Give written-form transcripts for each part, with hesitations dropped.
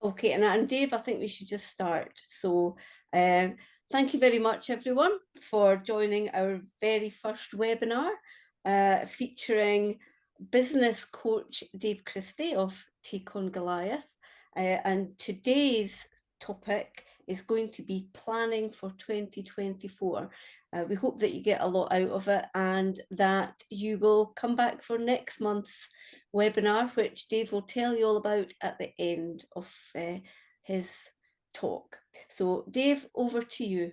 Okay, and Dave, I think we should just start. So, thank you very much, everyone, for joining our very first webinar featuring business coach Dave Christie of Take on Goliath. And today's topic is going to be planning for 2024. We hope that you get a lot out of it and that you will come back for next month's webinar, which Dave will tell you all about at the end of his talk. So Dave, over to you.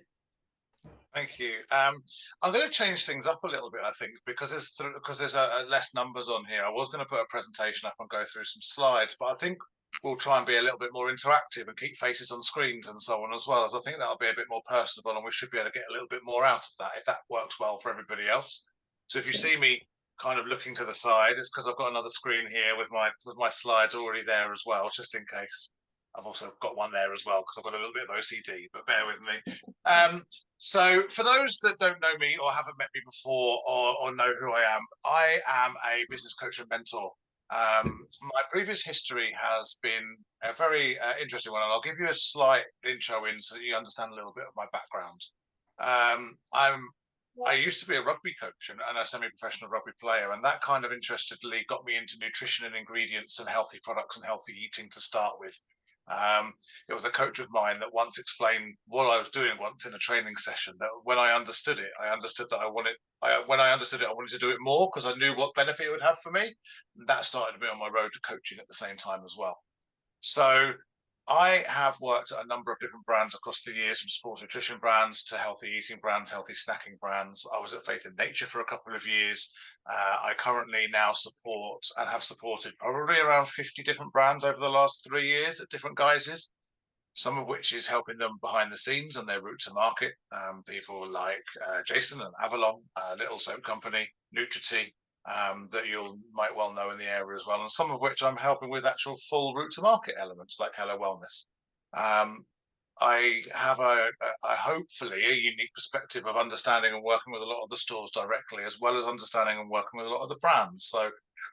Thank you. I'm going to change things up a little bit, I think, because there's less numbers on here. I was going to put a presentation up and go through some slides, but I think we'll try and be a little bit more interactive and keep faces on screens and so on as well. As I think that'll be a bit more personable, and we should be able to get a little bit more out of that if that works well for everybody else. So if you see me kind of looking to the side, it's because I've got another screen here with my slides already there as well, just in case. I've also got one there as well because I've got a little bit of OCD, but bear with me. So for those that don't know me or haven't met me before or know who I am a business coach and mentor. My previous history has been a very interesting one, and I'll give you a slight intro in so you understand a little bit of my background. I used to be a rugby coach and a semi-professional rugby player, and that kind of interestedly got me into nutrition and ingredients and healthy products and healthy eating to start with. It was a coach of mine that once explained what I was doing once in a training session, that when I understood it, I understood that when I understood it, I wanted to do it more because I knew what benefit it would have for me. And that started me on my road to coaching at the same time as well. So I have worked at a number of different brands across the years, from sports nutrition brands to healthy eating brands, healthy snacking brands. I was at Faith and Nature for a couple of years. I currently now support and have supported probably around 50 different brands over the last 3 years at different guises, some of which is helping them behind the scenes on their route to market. People like Jason and Avalon, Little Soap Company, Nutrity, that you might well know in the area as well, and some of which I'm helping with actual full route to market elements like Hello Wellness. I have a hopefully a unique perspective of understanding and working with a lot of the stores directly, as well as understanding and working with a lot of the brands. So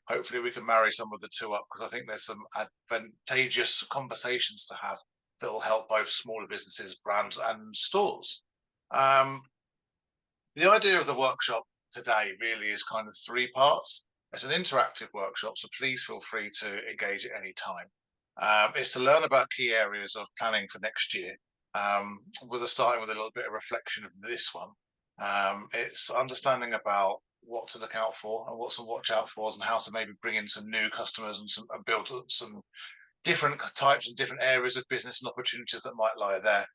hopefully we can marry some of the two up, because I think there's some advantageous conversations to have that will help both smaller businesses, brands, and stores. The idea of the workshop today really is kind of 3 parts. It's an interactive workshop, so please feel free to engage at any time. It's to learn about key areas of planning for next year, starting with a little bit of reflection of this one. It's understanding about what to look out for and what to watch out for, and how to maybe bring in some new customers and build some different types and different areas of business and opportunities that might lie there.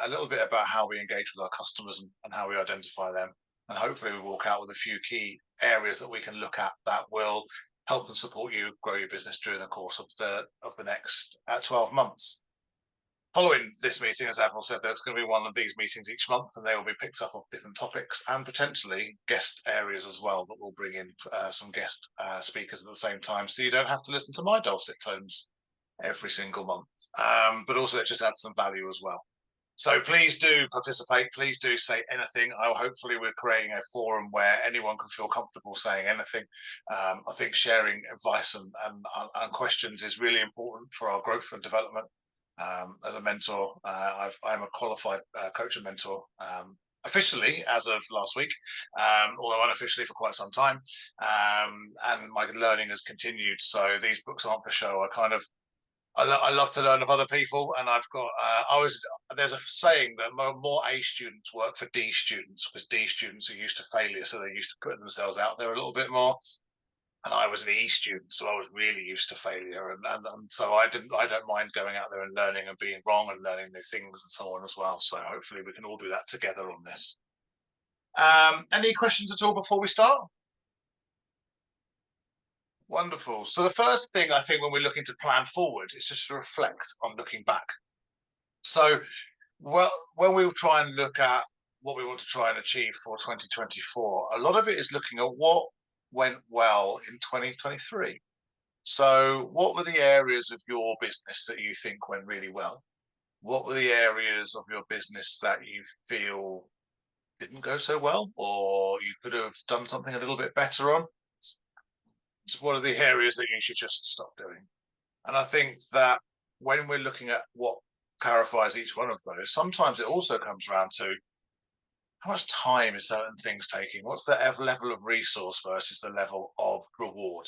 A little bit about how we engage with our customers and how we identify them. And hopefully we walk out with a few key areas that we can look at that will help and support you grow your business during the course of the next 12 months. Following this meeting, as Avril said, there's going to be one of these meetings each month, and they will be picked up on different topics and potentially guest areas as well that will bring in some guest speakers at the same time, so you don't have to listen to my dulcet tones every single month, but also it just adds some value as well. So please do participate. Please do say anything. Hopefully we're creating a forum where anyone can feel comfortable saying anything. I think sharing advice and questions is really important for our growth and development. As a mentor, I'm a qualified coach and mentor, officially as of last week, although unofficially for quite some time. And my learning has continued. So these books aren't for show. I love to learn of other people, and I've got. There's a saying that more A students work for D students, because D students are used to failure, so they're used to putting themselves out there a little bit more. And I was an E student, so I was really used to failure, and so I don't mind going out there and learning and being wrong and learning new things and so on as well. So hopefully we can all do that together on this. Any questions at all before we start? Wonderful. So the first thing I think when we're looking to plan forward is just to reflect on looking back. So, well, when we try and look at what we want to try and achieve for 2024, a lot of it is looking at what went well in 2023. So what were the areas of your business that you think went really well? What were the areas of your business that you feel didn't go so well, or you could have done something a little bit better on? What are the areas that you should just stop doing? And I think that when we're looking at what clarifies each one of those, sometimes it also comes around to how much time is certain things taking? What's the level of resource versus the level of reward?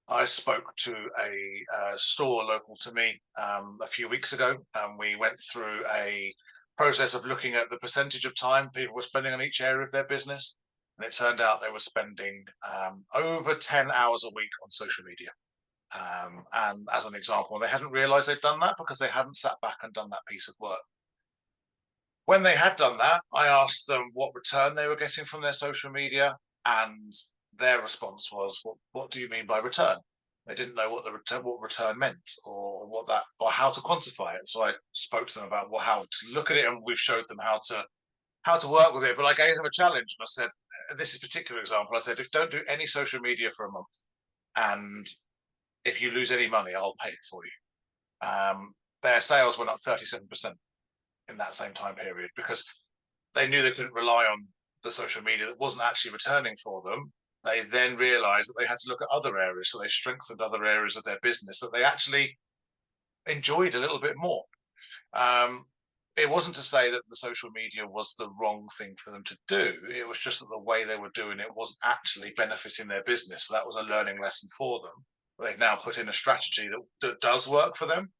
I spoke to a store local to me a few weeks ago, and we went through a process of looking at the percentage of time people were spending on each area of their business. And it turned out they were spending over 10 hours a week on social media. And as an example, they hadn't realized they'd done that because they hadn't sat back and done that piece of work. When they had done that, I asked them what return they were getting from their social media, and their response was, "What do you mean by return?" They didn't know what return meant, or what that, or how to quantify it. So I spoke to them about how to look at it, and we've showed them how to work with it. But I gave them a challenge, and I said, "This is a particular example. I said, if don't do any social media for a month, and if you lose any money, I'll pay it for you." Their sales went up 37% in that same time period, because they knew they couldn't rely on the social media that wasn't actually returning for them. They then realized that they had to look at other areas. So they strengthened other areas of their business that they actually enjoyed a little bit more. It wasn't to say that the social media was the wrong thing for them to do. It was just that the way they were doing it wasn't actually benefiting their business. So that was a learning lesson for them. They've now put in a strategy that does work for them.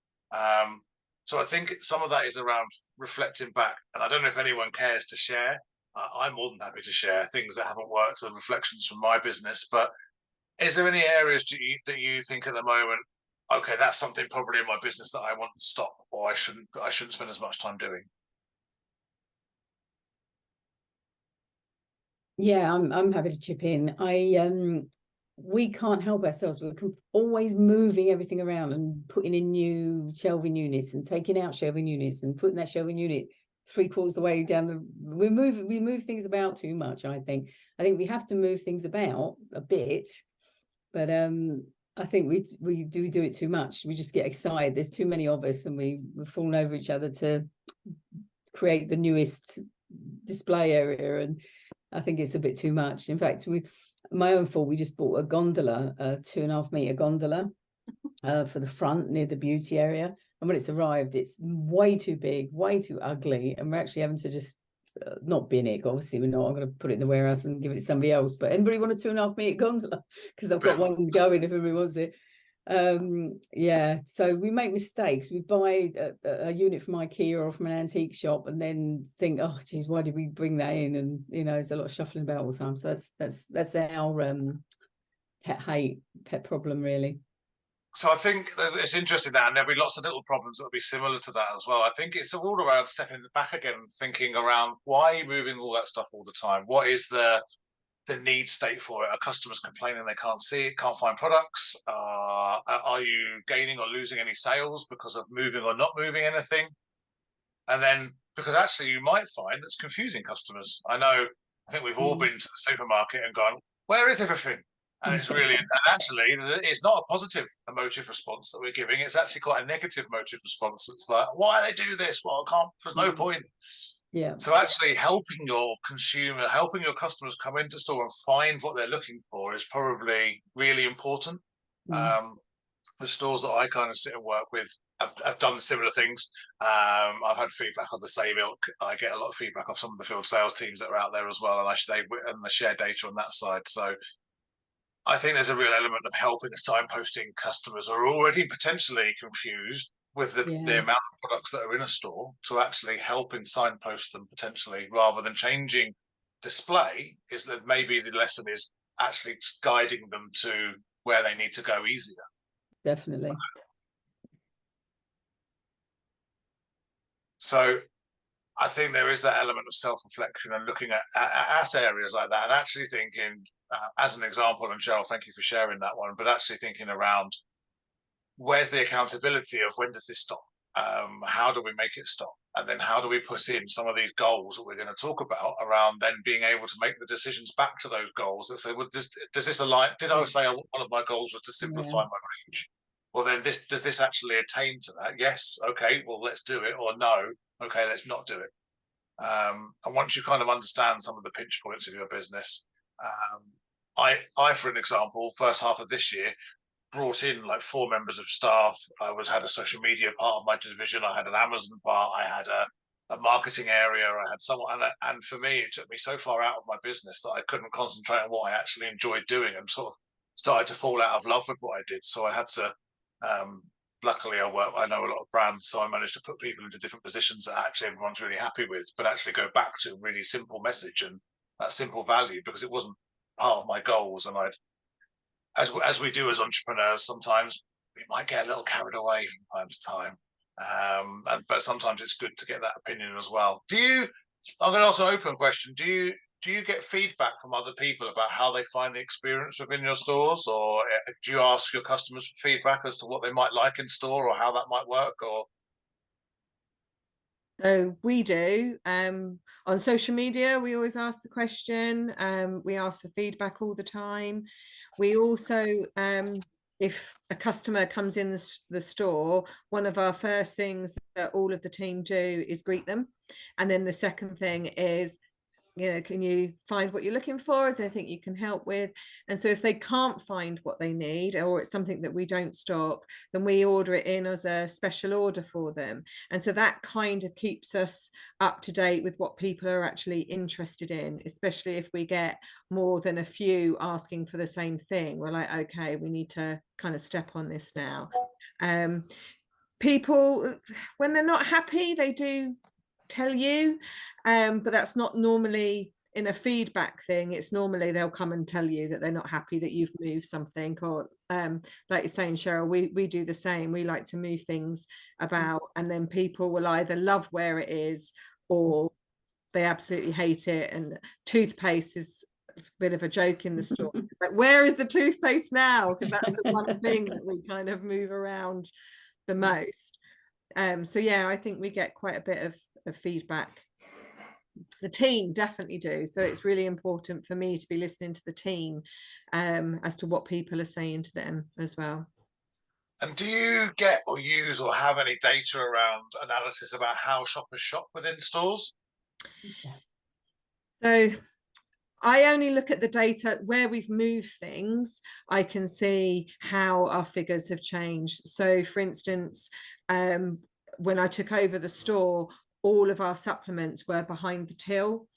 So I think some of that is around reflecting back. And I don't know if anyone cares to share. I'm more than happy to share things that haven't worked and reflections from my business. But is there any areas that you think at the moment, okay, that's something probably in my business that I want to stop, or I shouldn't spend as much time doing? Yeah, I'm happy to chip in. We can't help ourselves. We're always moving everything around and putting in new shelving units and taking out shelving units and putting that shelving unit 3/4 of the way down the. We move things about too much. I think we have to move things about a bit, but I think we do it too much. We just get excited. There's too many of us, and we've fallen over each other to create the newest display area, and I think it's a bit too much. In fact, my own fault, we just bought a gondola, a 2.5 meter gondola for the front near the beauty area. And when it's arrived, it's way too big, way too ugly. And we're actually having to just not bin it. Obviously, we're not. I'm going to put it in the warehouse and give it to somebody else. But anybody want a 2.5 meter gondola? Because I've got one going if everybody wants it. Yeah, so we make mistakes. We buy a unit from IKEA or from an antique shop and then think, oh geez, why did we bring that in? And there's a lot of shuffling about all the time. So that's our pet problem, really. So I think it's interesting that, and there'll be lots of little problems that'll be similar to that as well. I think it's all around stepping back again and thinking around, why are you moving all that stuff all the time? What is the need state for it? Are customers complaining they can't see it, can't find products? Are you gaining or losing any sales because of moving or not moving anything? And then, because actually you might find that's confusing customers. I think we've all been to the supermarket and gone, where is everything? And it's really, and actually, it's not a positive emotive response that we're giving. It's actually quite a negative emotive response. It's like, why do they do this? Well, I can't, there's no point. Yeah. So actually helping your consumer, helping your customers come into store and find what they're looking for is probably really important. The stores that I kind of sit and work with have done similar things. I've had feedback on the same ilk. I get a lot of feedback off some of the field sales teams that are out there as well, and they share data on that side. So I think there's a real element of helping the signposting customers who are already potentially confused with the amount of products that are in a store, to actually helping signpost them potentially, rather than changing display. Is that maybe the lesson is actually guiding them to where they need to go easier. Definitely. So I think there is that element of self-reflection and looking at areas like that, and actually thinking, as an example, and Cheryl, thank you for sharing that one, but actually thinking around, where's the accountability of when does this stop? How do we make it stop? And then how do we put in some of these goals that we're going to talk about around then being able to make the decisions back to those goals that say, well, does this align? Did I say one of my goals was to simplify my range? Well, then does this actually attain to that? Yes. Okay, well, let's do it. Or no, okay, let's not do it. And once you kind of understand some of the pinch points of your business, I, for an example, first half of this year, brought in like 4 members of staff. I had a social media part of my division. I had an Amazon part. I had a marketing area. I had someone, and for me, it took me so far out of my business that I couldn't concentrate on what I actually enjoyed doing, and sort of started to fall out of love with what I did. So I had to. Luckily, I know a lot of brands, so I managed to put people into different positions that actually everyone's really happy with, but actually go back to a really simple message and that simple value, because it wasn't part of my goals. And as we do as entrepreneurs, sometimes we might get a little carried away from time to time. But sometimes it's good to get that opinion as well. I'm going to ask an open question. Do you get feedback from other people about how they find the experience within your stores, or do you ask your customers for feedback as to what they might like in store or how that might work? Or So we do on social media, we always ask the question. We ask for feedback all the time. We also, if a customer comes in the store, one of our first things that all of the team do is greet them. And then the second thing is, can you find what you're looking for? Is there anything you can help with? And so if they can't find what they need, or it's something that we don't stock, then we order it in as a special order for them. And so that kind of keeps us up to date with what people are actually interested in, especially if we get more than a few asking for the same thing. We're like, okay, we need to kind of step on this now. People, when they're not happy, they do tell you, but that's not normally in a feedback thing. It's normally they'll come and tell you that they're not happy that you've moved something, or like you're saying, Cheryl, we do the same. We like to move things about, and then people will either love where it is or they absolutely hate it. And toothpaste is a bit of a joke in the store. Like, where is the toothpaste now? Because that's the one thing that we kind of move around the most. So yeah, I think we get quite a bit of feedback. The team definitely do. So it's really important for me to be listening to the team as to what people are saying to them as well. And do you get or use or have any data around analysis about how shoppers shop within stores? So I only look at the data where we've moved things. I can see how our figures have changed. So for instance, when I took over the store, all of our supplements were behind the till,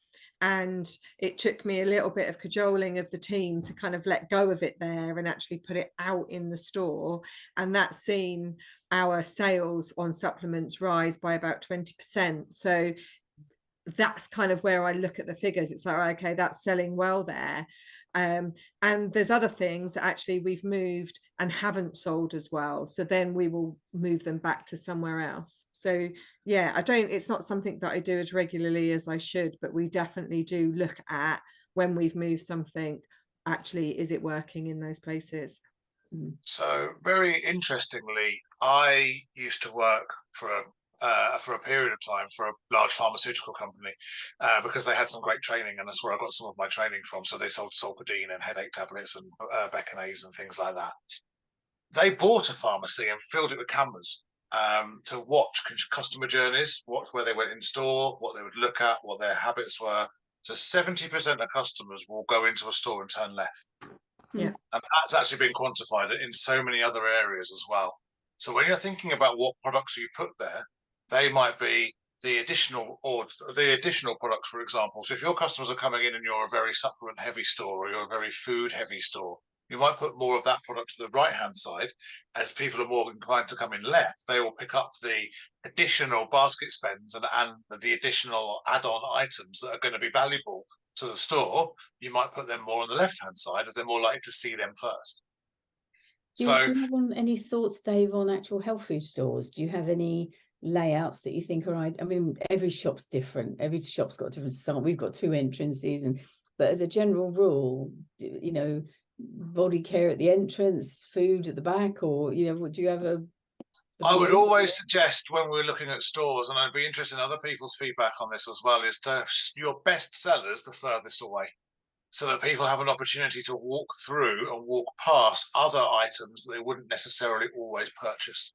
and it took me a little bit of cajoling of the team to kind of let go of it there and actually put it out in the store. And that's seen our sales on supplements rise by about 20%. So that's kind of where I look at the figures. It's like, okay, that's selling well there. And there's other things that actually we've moved and haven't sold as well. So then we will move them back to somewhere else. So yeah, it's not something that I do as regularly as I should, but we definitely do look at when we've moved something, actually, is it working in those places? So very interestingly, I used to work for a period of time for a large pharmaceutical company because they had some great training, and that's where I got some of my training from. So they sold Solpadeine and headache tablets and Beckinase and things like that. They bought a pharmacy and filled it with cameras to watch customer journeys, watch where they went in store, what they would look at, what their habits were. So 70% of customers will go into a store and turn left. Yeah. And that's actually been quantified in so many other areas as well. So when you're thinking about what products you put there, they might be the additional products, for example. So if your customers are coming in and you're a very supplement heavy store, or you're a very food heavy store, you might put more of that product to the right hand side. As people are more inclined to come in left, they will pick up the additional basket spends and the additional add-on items that are going to be valuable to the store. You might put them more on the left hand side, as they're more likely to see them first. Do you have any thoughts, Dave, on actual health food stores? Do you have any layouts that you think are right? I mean, every shop's different. Every shop's got a different style. We've got 2 entrances, but as a general rule, body care at the entrance, food at the back, or do you have a I would always suggest, when we're looking at stores, and I'd be interested in other people's feedback on this as well, is to have your best sellers the furthest away, so that people have an opportunity to walk through and walk past other items that they wouldn't necessarily always purchase.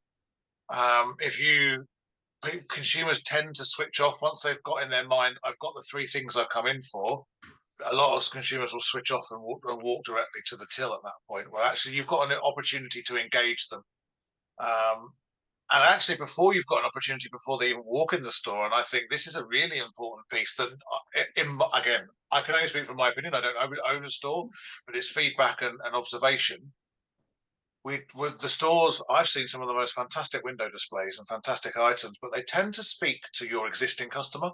Consumers tend to switch off once they've got in their mind, I've got the 3 things I come in for. a lot of consumers will switch off and walk directly to the till at that point. Well, actually, you've got an opportunity to engage them. And actually, before you've got an opportunity, before they even walk in the store, and I think this is a really important piece that, again, I can only speak from my opinion. I don't own a store, but it's feedback and observation. With the stores, I've seen some of the most fantastic window displays and fantastic items, but they tend to speak to your existing customer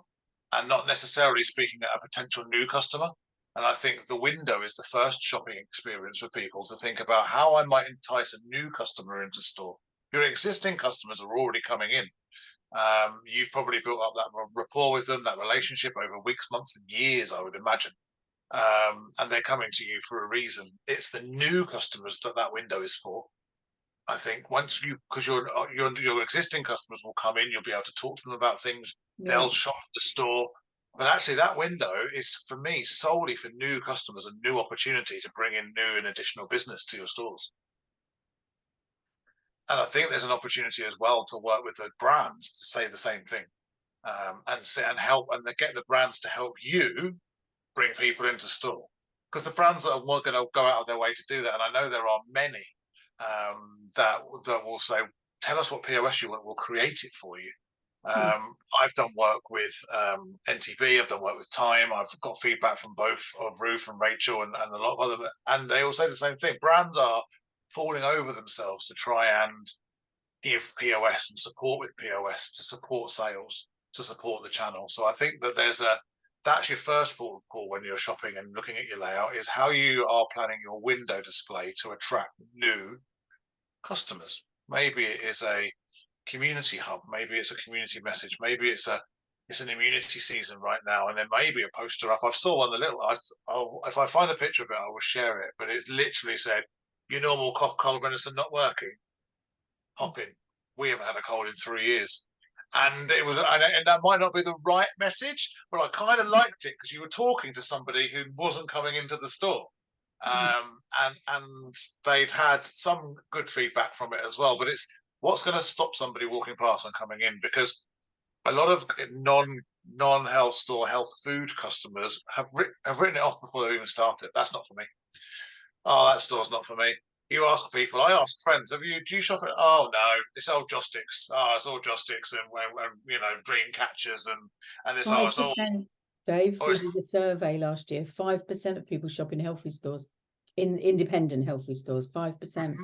and not necessarily speaking at a potential new customer. And I think the window is the first shopping experience for people to think about how I might entice a new customer into store. Your existing customers are already coming in. You've probably built up that rapport with them, that relationship over weeks, months, and years, I would imagine. And they're coming to you for a reason. It's the new customers that window is for. I think once because your existing customers will come in, you'll be able to talk to them about things. Yeah. They'll shop at the store. But actually, that window is, for me, solely for new customers, a new opportunity to bring in new and additional business to your stores. And I think there's an opportunity as well to work with the brands to say the same thing, and help and get the brands to help you bring people into store, because the brands that are going to go out of their way to do that, and I know there are many that will say, tell us what POS you want, we'll create it for you. I've done work with NTB, I've done work with Time, I've got feedback from both of Ruth and Rachel and a lot of other, and they all say the same thing. Brands are falling over themselves to try and give POS and support with POS, to support sales, to support the channel. So I think that that's your first port of call when you're shopping and looking at your layout, is how you are planning your window display to attract new customers. Maybe it is a community hub, maybe it's a community message, maybe it's an immunity season right now, and there may be a poster up. I saw one if I find a picture of it, I will share it, but it literally said, your normal cold medicine not working, hop in. We haven't had a cold in 3 years. And it was, and that might not be the right message, but I kind of liked it because you were talking to somebody who wasn't coming into the store, and they'd had some good feedback from it as well. But it's what's going to stop somebody walking past and coming in, because a lot of non-health store health food customers have written it off before they even started. That's not for me. Oh, that store's not for me. You ask people, I ask friends, do you shop at? Oh no, it's all Jostics. Oh, it's all Jostics and dream catchers and it's all. Dave, we did a survey last year. 5% of people shop in health food stores, in independent health food stores. 5%,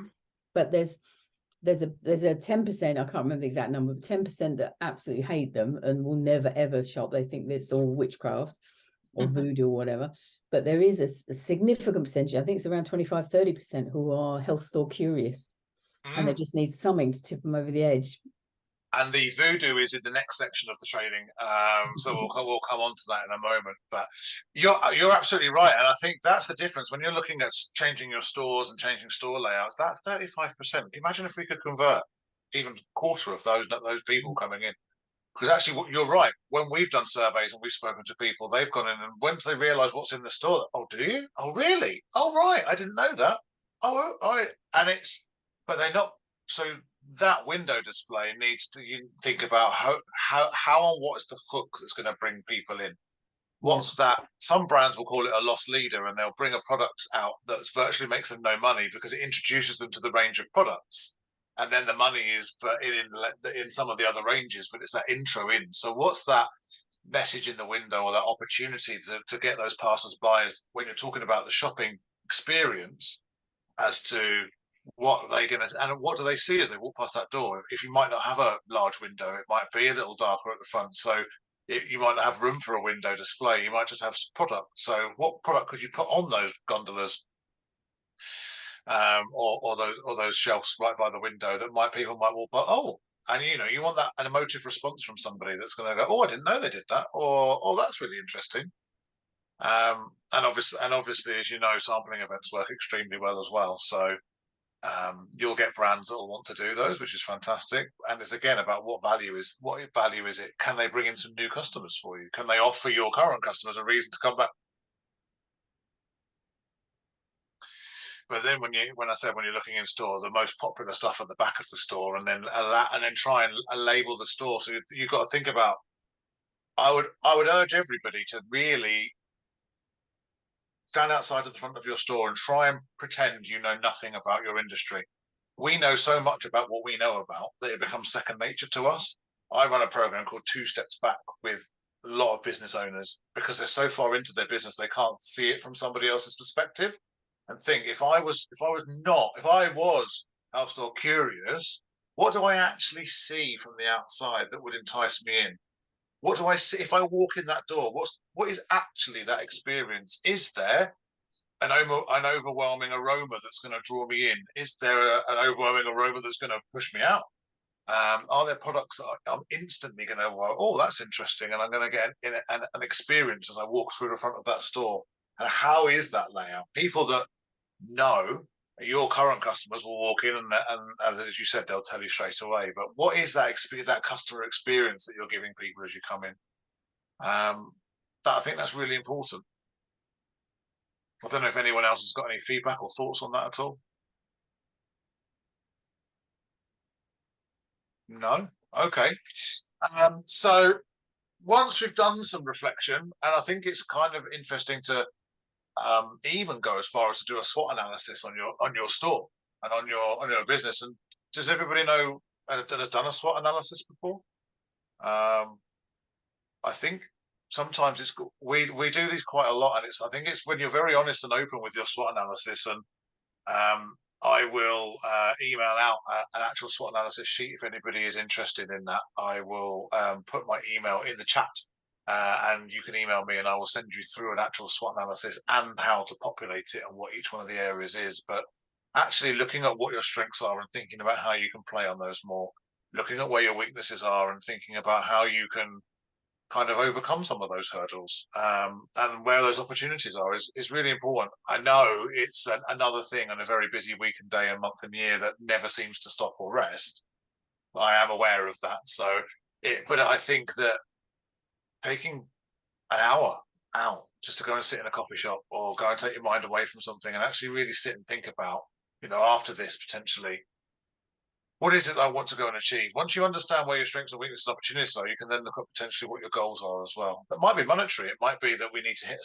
but there's a 10%. I can't remember the exact number, but 10% that absolutely hate them and will never ever shop. They think that it's all witchcraft or voodoo or whatever. But there is a significant percentage, I think it's around 25-30%, who are health store curious, and they just need something to tip them over the edge. And the voodoo is in the next section of the training, so we'll come on to that in a moment. But you're absolutely right, and I think that's the difference when you're looking at changing your stores and changing store layouts. That 35%. Imagine if we could convert even a quarter of those people coming in. Because actually, you're right. When we've done surveys and we've spoken to people, they've gone in, and once they realise what's in the store, oh, do you? Oh, really? Oh, right. I didn't know that. Oh, all right. And but they're not. So that window display needs to, you think about how and what is the hook that's going to bring people in. What's that? Some brands will call it a loss leader, and they'll bring a product out that virtually makes them no money because it introduces them to the range of products. And then the money is in some of the other ranges, but it's that intro in. So what's that message in the window, or that opportunity to get those passers-by when you're talking about the shopping experience, as to what are they going to, and what do they see as they walk past that door? If you might not have a large window, it might be a little darker at the front. So you might not have room for a window display. You might just have product. So what product could you put on those gondolas? Or those shelves right by the window that people might walk by. Oh, and you want an emotive response from somebody that's going to go, oh, I didn't know they did that, or oh, that's really interesting. And obviously, as you know, sampling events work extremely well as well. So you'll get brands that will want to do those, which is fantastic. And it's again about what value is it? Can they bring in some new customers for you? Can they offer your current customers a reason to come back? But then when you're looking in store, the most popular stuff at the back of the store, and then try and label the store. So you've got to think about. I would urge everybody to really stand outside of the front of your store and try and pretend you know nothing about your industry. We know so much about what we know about that it becomes second nature to us. I run a program called 2 Steps Back with a lot of business owners because they're so far into their business they can't see it from somebody else's perspective, and think if I was house store curious, what do I actually see from the outside that would entice me in? What do I see if I walk in that door? What is actually that experience? Is there an overwhelming aroma that's going to draw me in? Is there an overwhelming aroma that's going to push me out? Are there products that I'm instantly going to, oh, that's interesting, and I'm going to get an experience as I walk through the front of that store? And how is that layout? People that know, your current customers will walk in and as you said, they'll tell you straight away. But what is that that customer experience that you're giving people as you come in? I think that's really important. I don't know if anyone else has got any feedback or thoughts on that at all. No? Okay. So once we've done some reflection, and I think it's kind of interesting to even go as far as to do a SWOT analysis on your store and on your business. And does everybody know that has done a SWOT analysis before? I think sometimes we do these quite a lot, and I think it's when you're very honest and open with your SWOT analysis. And I will email out an actual SWOT analysis sheet if anybody is interested in that. I will put my email in the chat, and you can email me and I will send you through an actual SWOT analysis and how to populate it and what each one of the areas is. But actually looking at what your strengths are and thinking about how you can play on those more, looking at where your weaknesses are and thinking about how you can kind of overcome some of those hurdles, and where those opportunities are is really important. I know it's another thing on a very busy week and day and month and year that never seems to stop or rest. I am aware of that. But I think that taking an hour out just to go and sit in a coffee shop or go and take your mind away from something and actually really sit and think about, after this potentially, what is it I want to go and achieve? Once you understand where your strengths and weaknesses and opportunities are, you can then look at potentially what your goals are as well. It might be monetary. It might be that we need to hit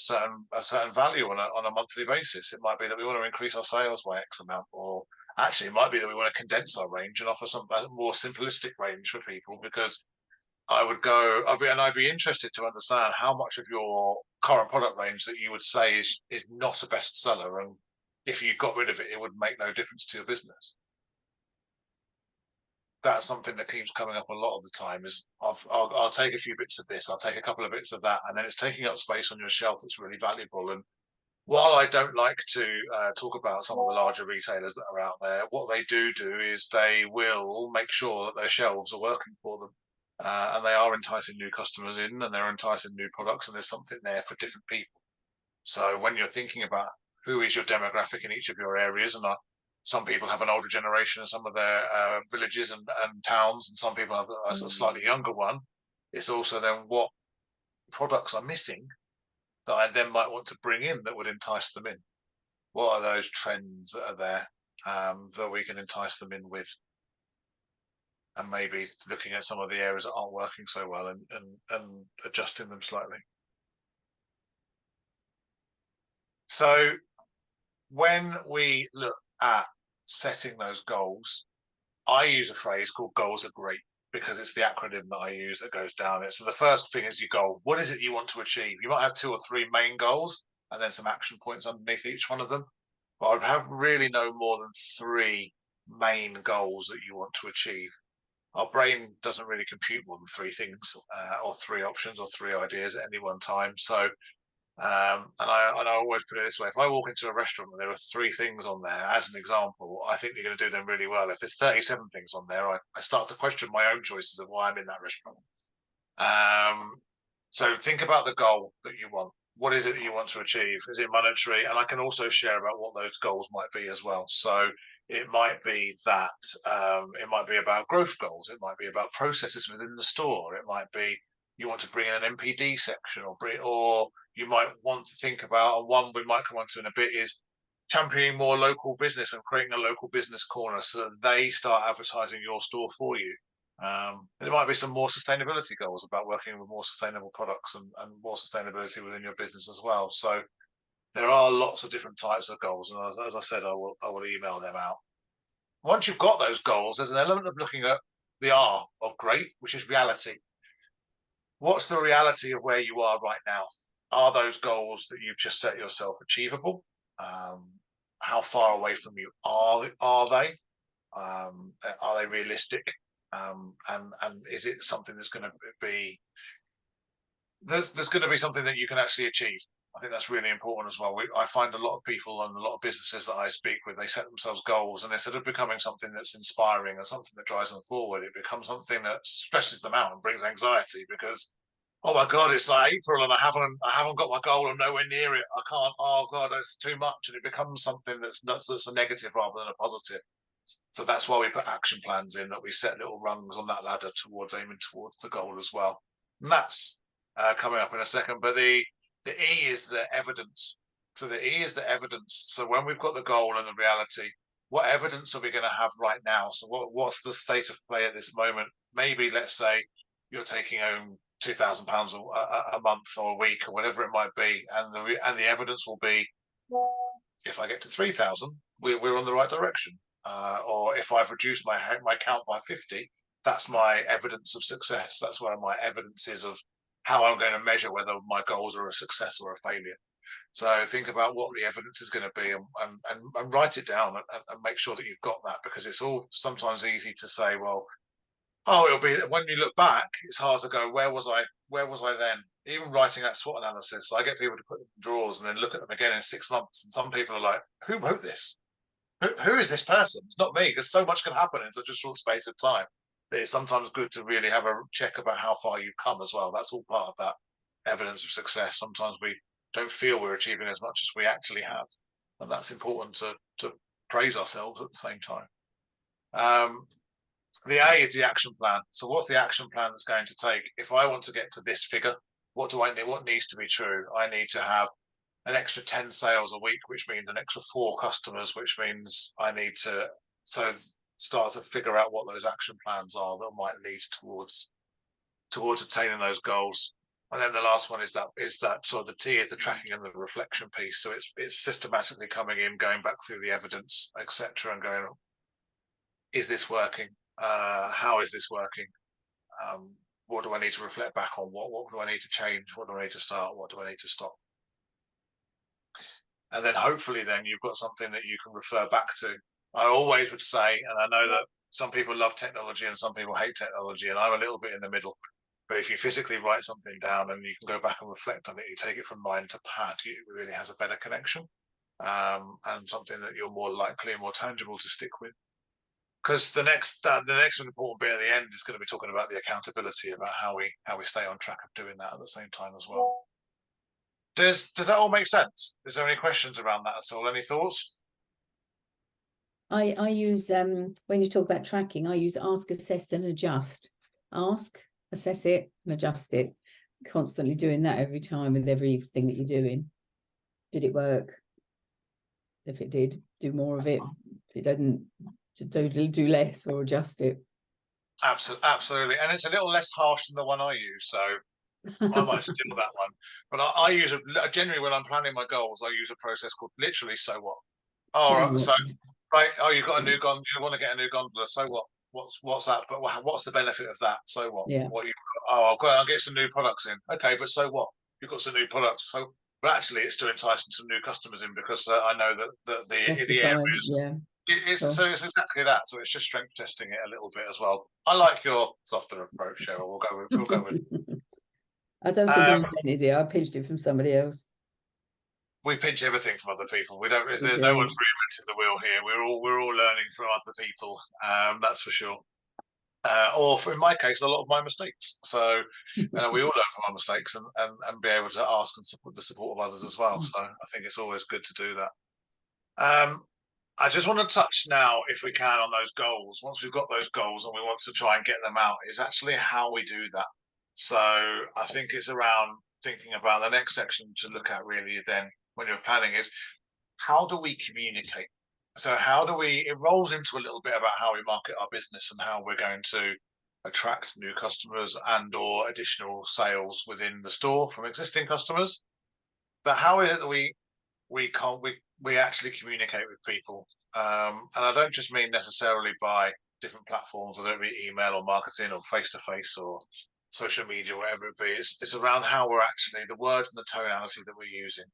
a certain value on a monthly basis. It might be that we want to increase our sales by X amount, or actually it might be that we want to condense our range and offer a more simplistic range for people. Because I'd be interested to understand how much of your current product range that you would say is not a bestseller, and if you got rid of it, it would make no difference to your business. That's something that keeps coming up a lot of the time. Is I'll take a few bits of this, I'll take a couple of bits of that, and then it's taking up space on your shelf that's really valuable. And while I don't like to talk about some of the larger retailers that are out there, what they do is they will make sure that their shelves are working for them, and they are enticing new customers in, and they're enticing new products, and there's something there for different people. So when you're thinking about who is your demographic in each of your areas, and some people have an older generation in some of their villages and towns, and some people have a slightly younger one. It's also then what products are missing that I then might want to bring in that would entice them in. What are those trends that are there that we can entice them in with? And maybe looking at some of the areas that aren't working so well and adjusting them slightly. So when we look at setting those goals, I use a phrase called goals are great, because it's the acronym that I use that goes down it. So the first thing is your goal. What is it you want to achieve? You might have 2 or 3 main goals and then some action points underneath each one of them. But I'd have really no more than 3 main goals that you want to achieve. Our brain doesn't really compute more than 3 things or 3 options or 3 ideas at any one time. So and I always put it this way: if I walk into a restaurant and there are 3 things on there, as an example, I think you're going to do them really well. If there's 37 things on there, I start to question my own choices of why I'm in that restaurant. So think about the goal that you want. What is it that you want to achieve? Is it monetary? And I can also share about what those goals might be as well. So it might be that it might be about growth goals. It might be about processes within the store. It might be you want to bring in an MPD section, or you might want to think about, and one we might come on to in a bit, is championing more local business and creating a local business corner so that they start advertising your store for you. There might be some more sustainability goals about working with more sustainable products and more sustainability within your business as well. So there are lots of different types of goals, and as I said, I will email them out. Once you've got those goals, there's an element of looking at the R of great, which is reality. What's the reality of where you are right now? Are those goals that you've just set yourself achievable? How far away from you are they? Are they realistic? And is it something that's going to be there's going to be something that you can actually achieve? I think that's really important as well. I find a lot of people and a lot of businesses that I speak with, they set themselves goals, and instead of becoming something that's inspiring and something that drives them forward, it becomes something that stresses them out and brings anxiety because, oh my God, it's like April and I haven't got my goal. I'm nowhere near it. I can't. Oh God, it's too much, and it becomes something that's a negative rather than a positive. So that's why we put action plans in, that we set little rungs on that ladder towards aiming towards the goal as well. And that's coming up in a second. But the E is the evidence. So the E is the evidence. So when we've got the goal and the reality, what evidence are we going to have right now? So what's the state of play at this moment? Maybe let's say you're taking home £2,000 a month or a week or whatever it might be, and the evidence will be, if I get to 3,000, we're on the right direction. Or if I've reduced my count by 50, that's my evidence of success. That's where my evidence is of how I'm going to measure whether my goals are a success or a failure. So think about what the evidence is going to be, and write it down and make sure that you've got that, because it's all sometimes easy to say, well, oh, it'll be, when you look back, it's hard to go, where was I then? Even writing that SWOT analysis, I get people to put them in drawers and then look at them again in 6 months. And some people are like, who wrote this? Who is this person? It's not me, because so much can happen in such a short space of time. But it's sometimes good to really have a check about how far you've come as well. That's all part of that evidence of success. Sometimes we don't feel we're achieving as much as we actually have. And that's important to praise ourselves at the same time. The A is the action plan. So what's the action plan that's going to take? If I want to get to this figure, what do I need? What needs to be true? I need to have an extra 10 sales a week, which means an extra 4 customers, which means I need to start to figure out what those action plans are that might lead towards attaining those goals. And then the last one is that sort of the T is the tracking and the reflection piece. So it's systematically coming in, going back through the evidence, etc., and going, is this working? How is this working? What do I need to reflect back on? What do I need to change? What do I need to start? What do I need to stop? And then hopefully then you've got something that you can refer back to. I always would say, and I know that some people love technology and some people hate technology, and I'm a little bit in the middle, but if you physically write something down and you can go back and reflect on it, you take it from mind to pad, it really has a better connection, and something that you're more likely and more tangible to stick with. Because the next important bit at the end is going to be talking about the accountability, about how we stay on track of doing that at the same time as well. Does that all make sense? Is there any questions around that at all? Any thoughts? I use when you talk about tracking, I use ask, assess, and adjust. Ask, assess it, and adjust it. Constantly doing that every time with everything that you're doing. Did it work? If it did, do more of it. If it didn't, to do less or adjust it. Absolutely, and it's a little less harsh than the one I use, so I might steal that one. But I use generally when I'm planning my goals, I use a process called literally "so what." Right. Oh, you've got a new gondola. You want to get a new gondola. So what? What's that? But what's the benefit of that? So what? Yeah. What I'll get some new products in. Okay, but so what? You've got some new products. So, but actually, it's to entice some new customers in, because I know that the areas. Yeah. So it's exactly that. So it's just strength testing it a little bit as well. I like your softer approach, Cheryl. We'll go with. I don't think I invented it. I pinched it from somebody else. We pinch everything from other people. We don't. No one's reinvented the wheel here. We're all learning from other people. That's for sure. Or in my case, a lot of my mistakes. So we all learn from our mistakes and be able to ask and support the support of others as well. So I think it's always good to do that. I just want to touch now, if we can, on those goals. Once we've got those goals and we want to try and get them out, is actually how we do that. So I think it's around thinking about the next section to look at really then when you're planning is, how do we communicate? So it rolls into a little bit about how we market our business and how we're going to attract new customers and or additional sales within the store from existing customers. But how is it that we we actually communicate with people, and I don't just mean necessarily by different platforms, whether it be email or marketing or face-to-face or social media, whatever it be. It's around how we're actually, the words and the tonality that we're using.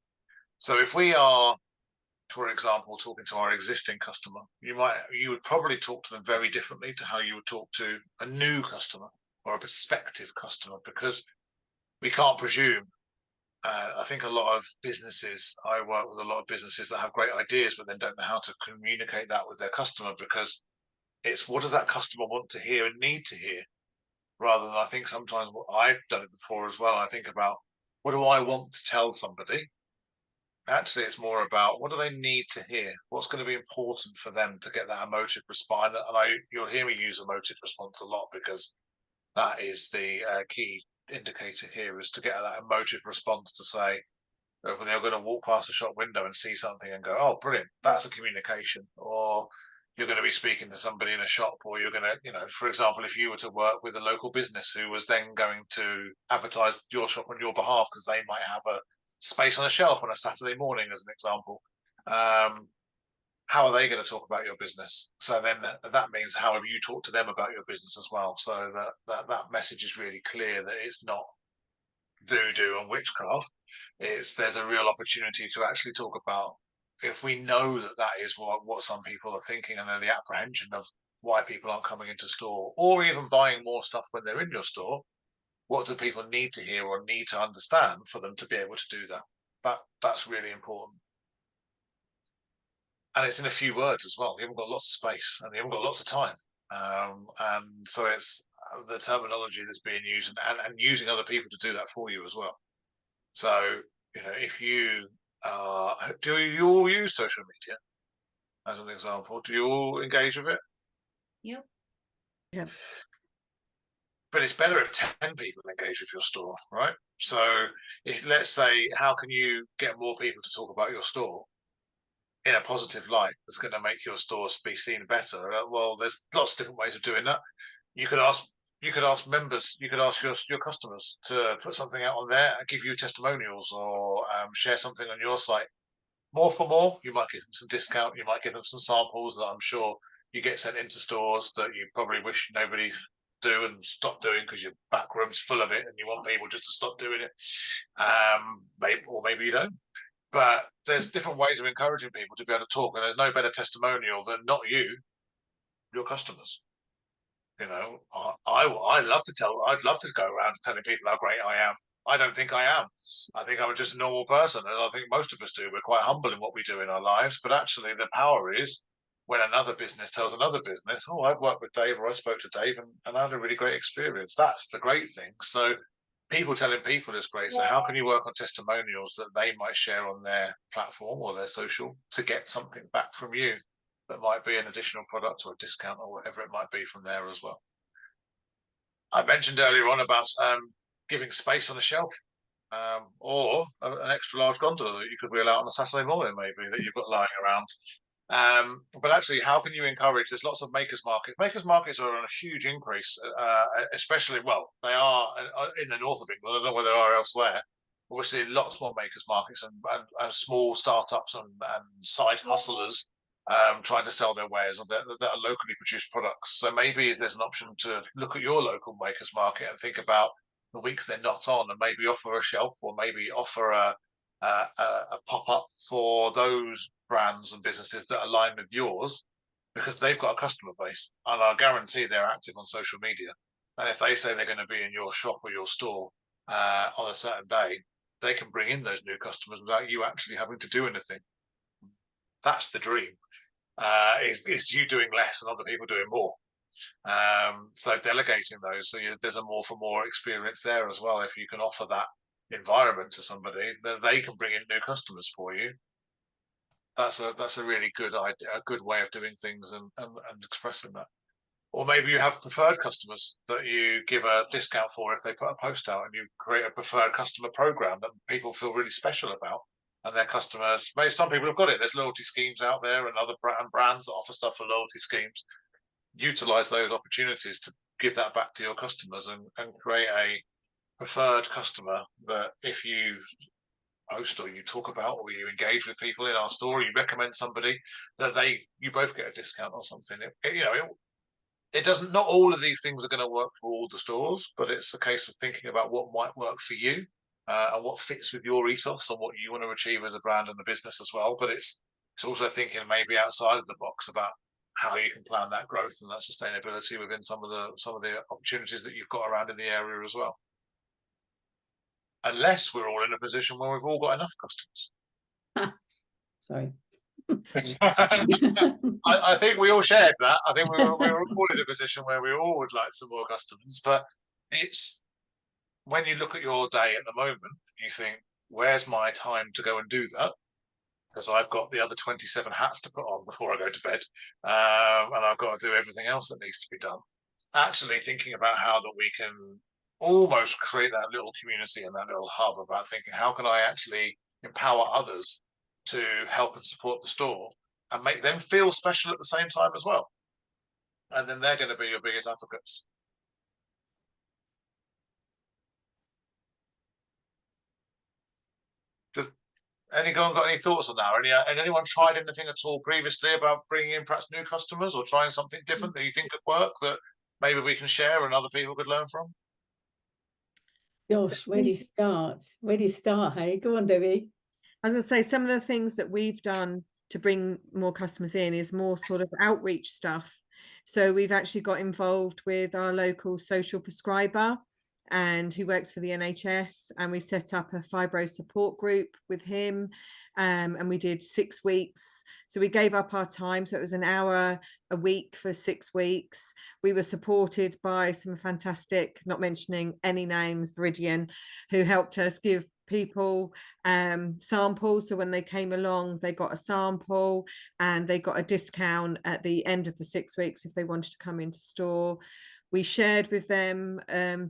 So if we are, for example, talking to our existing customer, you would probably talk to them very differently to how you would talk to a new customer or a prospective customer, because we can't presume. I think a lot of businesses, I work with a lot of businesses that have great ideas, but then don't know how to communicate that with their customer, because it's what does that customer want to hear and need to hear, rather than, I think sometimes, what I've done it before as well, I think about what do I want to tell somebody. Actually, it's more about what do they need to hear, what's going to be important for them to get that emotive response. And you'll hear me use emotive response a lot, because that is the key indicator here, is to get that emotive response to say, they're going to walk past a shop window and see something and go, oh, brilliant, that's a communication. Or you're going to be speaking to somebody in a shop, or you're going to, for example, if you were to work with a local business who was then going to advertise your shop on your behalf, because they might have a space on a shelf on a Saturday morning, as an example. How are they going to talk about your business? So then that means how have you talked to them about your business as well? So that message is really clear, that it's not voodoo and witchcraft. There's a real opportunity to actually talk about, if we know that is what some people are thinking, and then the apprehension of why people aren't coming into store, or even buying more stuff when they're in your store, what do people need to hear or need to understand for them to be able to do that? That's really important. And it's in a few words as well. You haven't got lots of space and you haven't got lots of time. And so it's the terminology that's being used, and using other people to do that for you as well. So, if you do you all use social media as an example? Do you all engage with it? Yep. Yeah. But it's better if 10 people engage with your store, right? So if, let's say, how can you get more people to talk about your store in a positive light that's going to make your store be seen better? Well, there's lots of different ways of doing that. You could ask members, you could ask your customers to put something out on there and give you testimonials, or share something on your site. More for more, you might give them some discount, you might give them some samples that I'm sure you get sent into stores that you probably wish nobody do and stop doing, because your back room's full of it and you want people just to stop doing it. Maybe you don't. But there's different ways of encouraging people to be able to talk, and there's no better testimonial than not you, your customers. I'd love to go around telling people how great I am. I don't think I am. I think I'm just a normal person, and I think most of us do. We're quite humble in what we do in our lives, but actually the power is when another business tells another business, oh, I've worked with Dave, or I spoke to Dave and I had a really great experience. That's the great thing. So people telling people is great. So how can you work on testimonials that they might share on their platform or their social to get something back from you that might be an additional product or a discount or whatever it might be from there as well? I mentioned earlier on about giving space on a shelf, or an extra large gondola that you could wheel out on a Saturday morning, maybe, that you've got lying around. But actually, how can you encourage? There's lots of makers markets. Makers markets are on a huge increase, especially, well, they are in the north of England. I don't know where they are elsewhere. We're seeing lots more makers markets and small startups and side hustlers trying to sell their wares that are locally produced products. So maybe there's an option to look at your local makers market and think about the weeks they're not on, and maybe offer a shelf, or maybe offer a pop-up for those brands and businesses that align with yours, because they've got a customer base, and I guarantee they're active on social media. And if they say they're going to be in your shop or your store on a certain day, they can bring in those new customers without you actually having to do anything. That's the dream. Is you doing less and other people doing more. So delegating those, so there's a more for more experience there as well. If you can offer that environment to somebody, then they can bring in new customers for you. That's a really good idea, a good way of doing things and expressing that. Or maybe you have preferred customers that you give a discount for if they put a post out, and you create a preferred customer program that people feel really special about. And their customers, maybe some people have got it. There's loyalty schemes out there and other brands that offer stuff for loyalty schemes. Utilize those opportunities to give that back to your customers and create a preferred customer that if you post or you talk about or you engage with people in our store, or you recommend somebody, that you both get a discount or something. It doesn't, not all of these things are going to work for all the stores, but it's a case of thinking about what might work for you and what fits with your ethos and what you want to achieve as a brand and a business as well. But it's also thinking maybe outside of the box about how you can plan that growth and that sustainability within some of the opportunities that you've got around in the area as well. Unless we're all in a position where we've all got enough customers. Sorry. I think we all shared that. I think we were all in a position where we all would like some more customers, but it's when you look at your day at the moment, you think, where's my time to go and do that? Because I've got the other 27 hats to put on before I go to bed, and I've got to do everything else that needs to be done. Actually thinking about how that we can almost create that little community and that little hub about thinking, how can I actually empower others to help and support the store and make them feel special at the same time as well. And then they're going to be your biggest advocates. Does anyone got any thoughts on that? Or anyone tried anything at all previously about bringing in perhaps new customers or trying something different that you think could work that maybe we can share and other people could learn from? Gosh, where do you start? Where do you start? Hey, go on, Debbie. I was going to say, some of the things that we've done to bring more customers in is more sort of outreach stuff. So we've actually got involved with our local social prescriber and who works for the NHS, and we set up a fibro support group with him, and we did 6 weeks. So we gave up our time, so it was an hour a week for 6 weeks. We were supported by some fantastic, not mentioning any names, Viridian, who helped us give people samples. So when they came along, they got a sample and they got a discount at the end of the 6 weeks if they wanted to come into store. We shared with them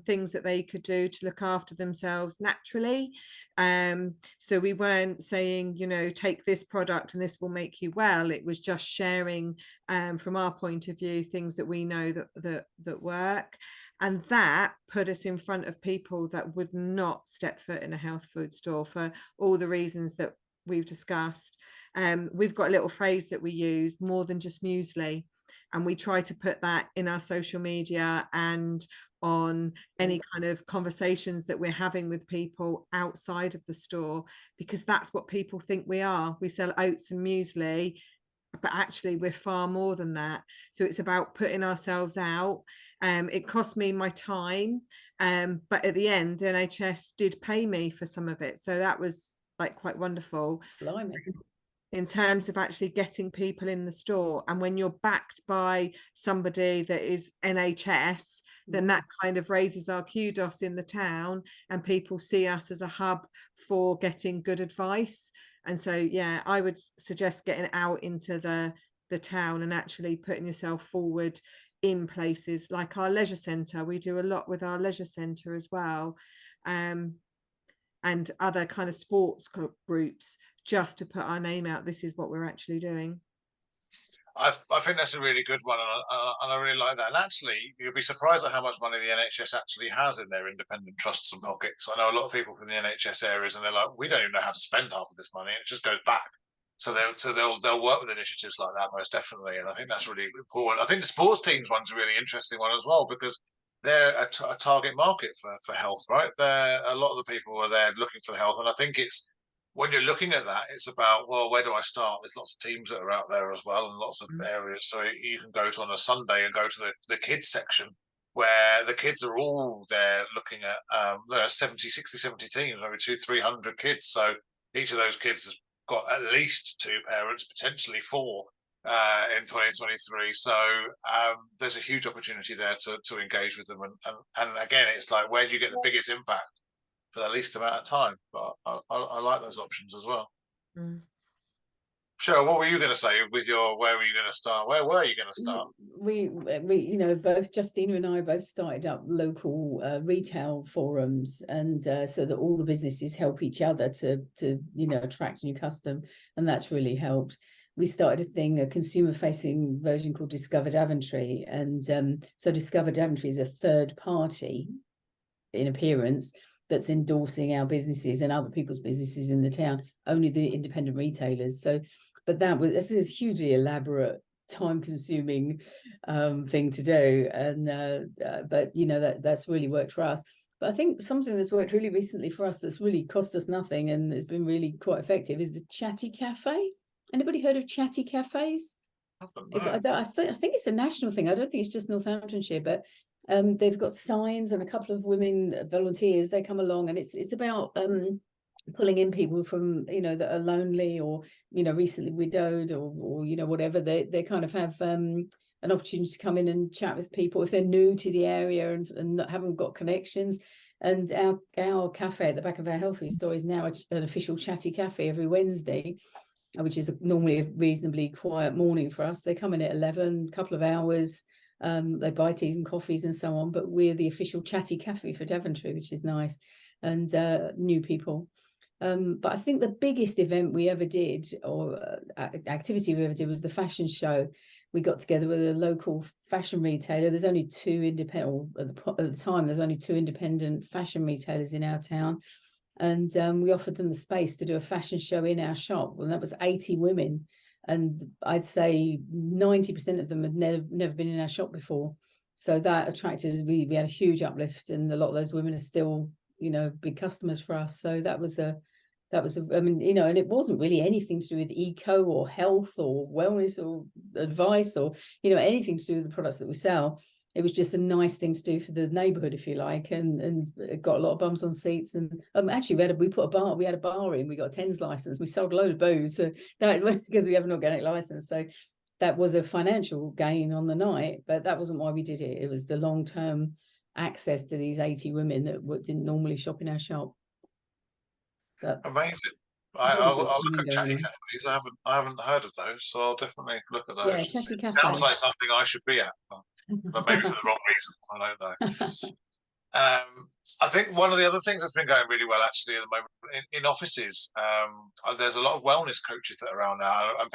things that they could do to look after themselves naturally. So we weren't saying, take this product and this will make you well. It was just sharing from our point of view things that we know that work. And that put us in front of people that would not step foot in a health food store for all the reasons that we've discussed. We've got a little phrase that we use, more than just muesli. And we try to put that in our social media and on any kind of conversations that we're having with people outside of the store, because that's what people think we are. We sell oats and muesli, but actually we're far more than that. So it's about putting ourselves out. It cost me my time, but at the end, the NHS did pay me for some of it. So that was like quite wonderful. Blimey. In terms of actually getting people in the store. And when you're backed by somebody that is NHS, then that kind of raises our kudos in the town, and people see us as a hub for getting good advice. And so, yeah, I would suggest getting out into the town and actually putting yourself forward in places like our leisure centre. We do a lot with our leisure centre as well, and other kind of sports groups, just to put our name out. This is what we're actually doing. I think that's a really good one, and I really like that. And actually, you'll be surprised at how much money the NHS actually has in their independent trusts and pockets. I know a lot of people from the NHS areas, and they're like, we don't even know how to spend half of this money. It just goes back. So they'll work with initiatives like that most definitely, and I think that's really important. I think the sports teams one's a really interesting one as well, because they're a target market for health, right? A lot of the people are there looking for health, and I think it's, when you're looking at that, it's about, well, where do I start? There's lots of teams that are out there as well, and lots of areas. So you can go to on a Sunday and go to the kids section, where the kids are all there looking at 60, 70 teams, maybe 200-300 kids. So each of those kids has got at least 2 parents, potentially 4 in 2023. So there's a huge opportunity there to engage with them. And again, it's like, where do you get the biggest impact for the least amount of time? But I like those options as well. Cheryl, what were you going to say with your, where were you going to start? Where were you going to start? We both Justina and I both started up local retail forums, and so that all the businesses help each other to attract new custom, and that's really helped. We started a consumer-facing version called Discover Daventry, and so Discover Daventry is a third party in appearance, that's endorsing our businesses and other people's businesses in the town, only the independent retailers. So, but this is a hugely elaborate, time-consuming thing to do, and but you know, that's really worked for us. But I think something that's worked really recently for us, that's really cost us nothing and has been really quite effective, is the Chatty Cafe. Anybody heard of Chatty Cafes? I think it's a national thing. I don't think it's just Northamptonshire, but they've got signs, and a couple of women volunteers, they come along, and it's about pulling in people from, you know, that are lonely, or, you know, recently widowed, or you know, whatever. They kind of have an opportunity to come in and chat with people if they're new to the area and haven't got connections. And our cafe at the back of our health food store is now an official Chatty Cafe every Wednesday, which is normally a reasonably quiet morning for us. They come in at 11, a couple of hours. They buy teas and coffees and so on, but we're the official Chatty Cafe for Daventry, which is nice, and new people. But I think the biggest event we ever did, or activity we ever did, was the fashion show. We got together with a local fashion retailer. There's only two independent, at the time, there's only two independent fashion retailers in our town. And we offered them the space to do a fashion show in our shop. And that was 80 women. And I'd say 90% of them had never been in our shop before. So that attracted, we had a huge uplift, and a lot of those women are still, you know, big customers for us. So that was a, I mean, you know, and it wasn't really anything to do with eco or health or wellness or advice or, you know, anything to do with the products that we sell. It was just a nice thing to do for the neighborhood, if you like, and it got a lot of bums on seats. And actually, we had a bar in. We got a TENS license. We sold a load of booze, so because we have an organic license. So that was a financial gain on the night, but that wasn't why we did it. It was the long-term access to these 80 women that didn't normally shop in our shop. But amazing. I'll look at Chatty Cafes. I haven't heard of those, so I'll definitely look at those. Yeah, Chatty Cafe sounds like something I should be at, but maybe for the wrong reason. I don't know. I think one of the other things that's been going really well actually at the moment in offices, there's a lot of wellness coaches that are around now, and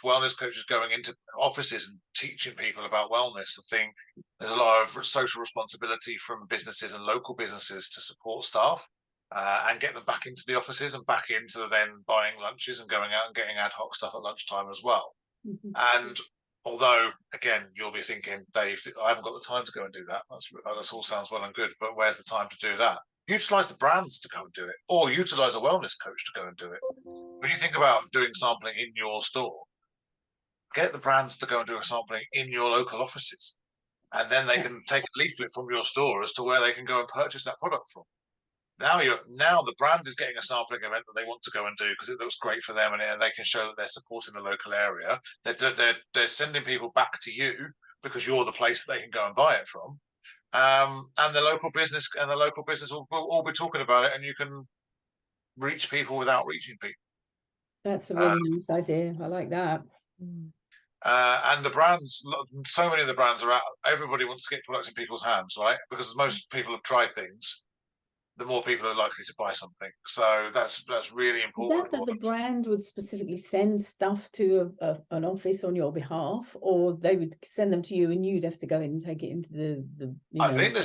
wellness coaches going into offices and teaching people about wellness. I think there's a lot of social responsibility from businesses and local businesses to support staff. And get them back into the offices and back into then buying lunches and going out and getting ad hoc stuff at lunchtime as well. And although, again, you'll be thinking, Dave, I haven't got the time to go and do that. That all sounds well and good, but where's the time to do that? Utilise the brands to go and do it, or utilise a wellness coach to go and do it. When you think about doing sampling in your store, get the brands to go and do a sampling in your local offices, and then they can take a leaflet from your store as to where they can go and purchase that product from. Now the brand is getting a sampling event that they want to go and do because it looks great for them, and they can show that they're supporting the local area. They're sending people back to you because you're the place that they can go and buy it from, and the local business will all be talking about it, and you can reach people without reaching people. That's a really nice idea. I like that. And the brands, so many of the brands are out. Everybody wants to get products in people's hands, right? Because most people have tried things, the more people are likely to buy something. So that's really important. Is that the brand would specifically send stuff to an office on your behalf, or they would send them to you and you'd have to go in and take it into the I think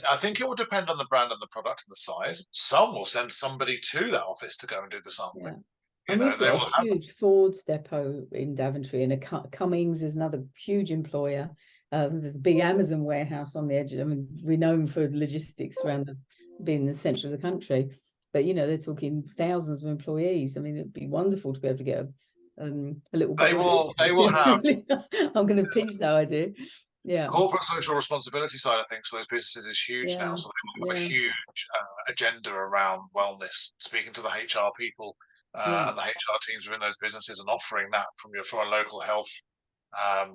I think it will depend on the brand and the product and the size. Some will send somebody to that office to go and do the sampling. Yeah. And we've got a huge Ford's depot in Daventry, and Cummings is another huge employer. There's a big Amazon warehouse on the edge. I mean, we're known for logistics around being the centre of the country, but you know, they're talking thousands of employees. I mean, it'd be wonderful to be able to get a little. They will have. I'm going to pinch that idea. Yeah. Corporate social responsibility side of things for those businesses is huge now. So they have a huge agenda around wellness, speaking to the HR people and the HR teams within those businesses, and offering that from a local health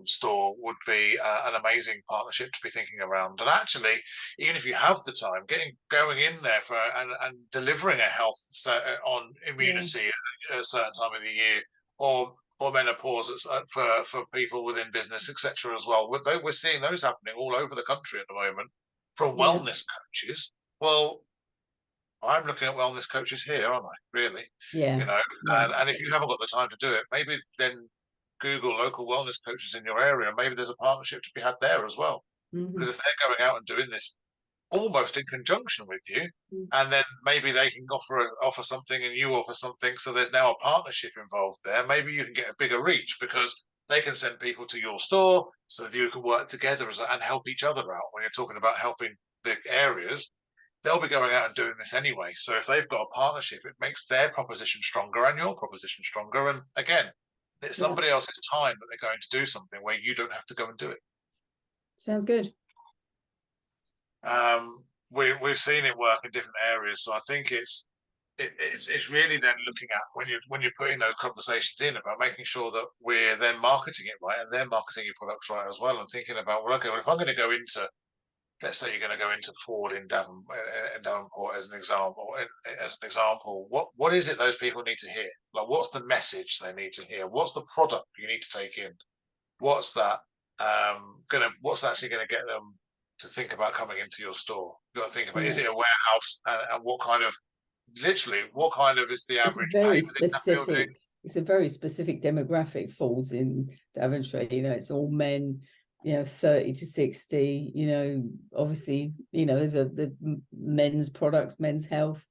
store would be an amazing partnership to be thinking around. And actually, even if you have the time, going in there and delivering a health on immunity at a certain time of the year, or menopause for people within business, etc. as well. We're seeing those happening all over the country at the moment from wellness coaches. Well, I'm looking at wellness coaches here, aren't I? Really? Yeah. You know, and if you haven't got the time to do it, maybe then Google local wellness coaches in your area. Maybe there's a partnership to be had there as well. Because if they're going out and doing this almost in conjunction with you, and then maybe they can offer something and you offer something, so there's now a partnership involved there. Maybe you can get a bigger reach because they can send people to your store, so that you can work together and help each other out. When you're talking about helping the areas, they'll be going out and doing this anyway. So if they've got a partnership, it makes their proposition stronger and your proposition stronger. And again, it's somebody else's time that they're going to do something where you don't have to go and do it. Sounds good. We've seen it work in different areas, so I think it's really then looking at when you're putting those conversations in about making sure that we're then marketing it right and they're marketing your products right as well, and thinking about, well, okay, well, if I'm going to go into, let's say you're going to go into Ford in Devonport as an example, what is it those people need to hear? Like, what's the message they need to hear? What's the product you need to take in? What's that what's actually going to get them to think about coming into your store? You've got to think about, is it a warehouse, and what kind of is the average very specific. It's a very specific demographic falls in Daventry. You know, it's all men, you know, 30 to 60, you know, obviously, you know, there's the men's products, men's health,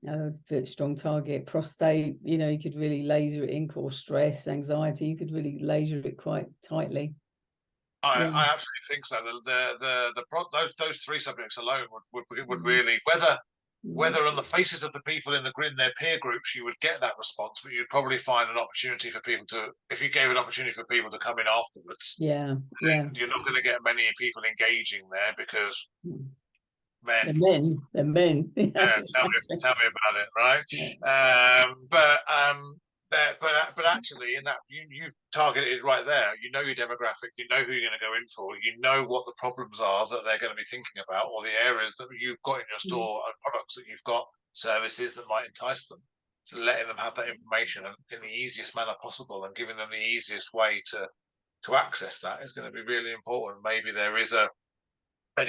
a very strong target. Prostate, you know, you could really laser it in, or stress, anxiety, you could really laser it quite tightly. I absolutely think so. Those three subjects alone would really, whether on the faces of the people in their peer groups you would get that response, but you'd probably find an opportunity for people to, if you gave an opportunity for people to come in afterwards. You're not going to get many people engaging there because men. They're men. Yeah, tell me about it, right? Yeah. But actually, in that you've targeted it right there. You know your demographic. You know who you're going to go in for. You know what the problems are that they're going to be thinking about, or the areas that you've got in your store, and products that you've got, services that might entice them. So letting them have that information in the easiest manner possible, and giving them the easiest way to access that is going to be really important. Maybe there is an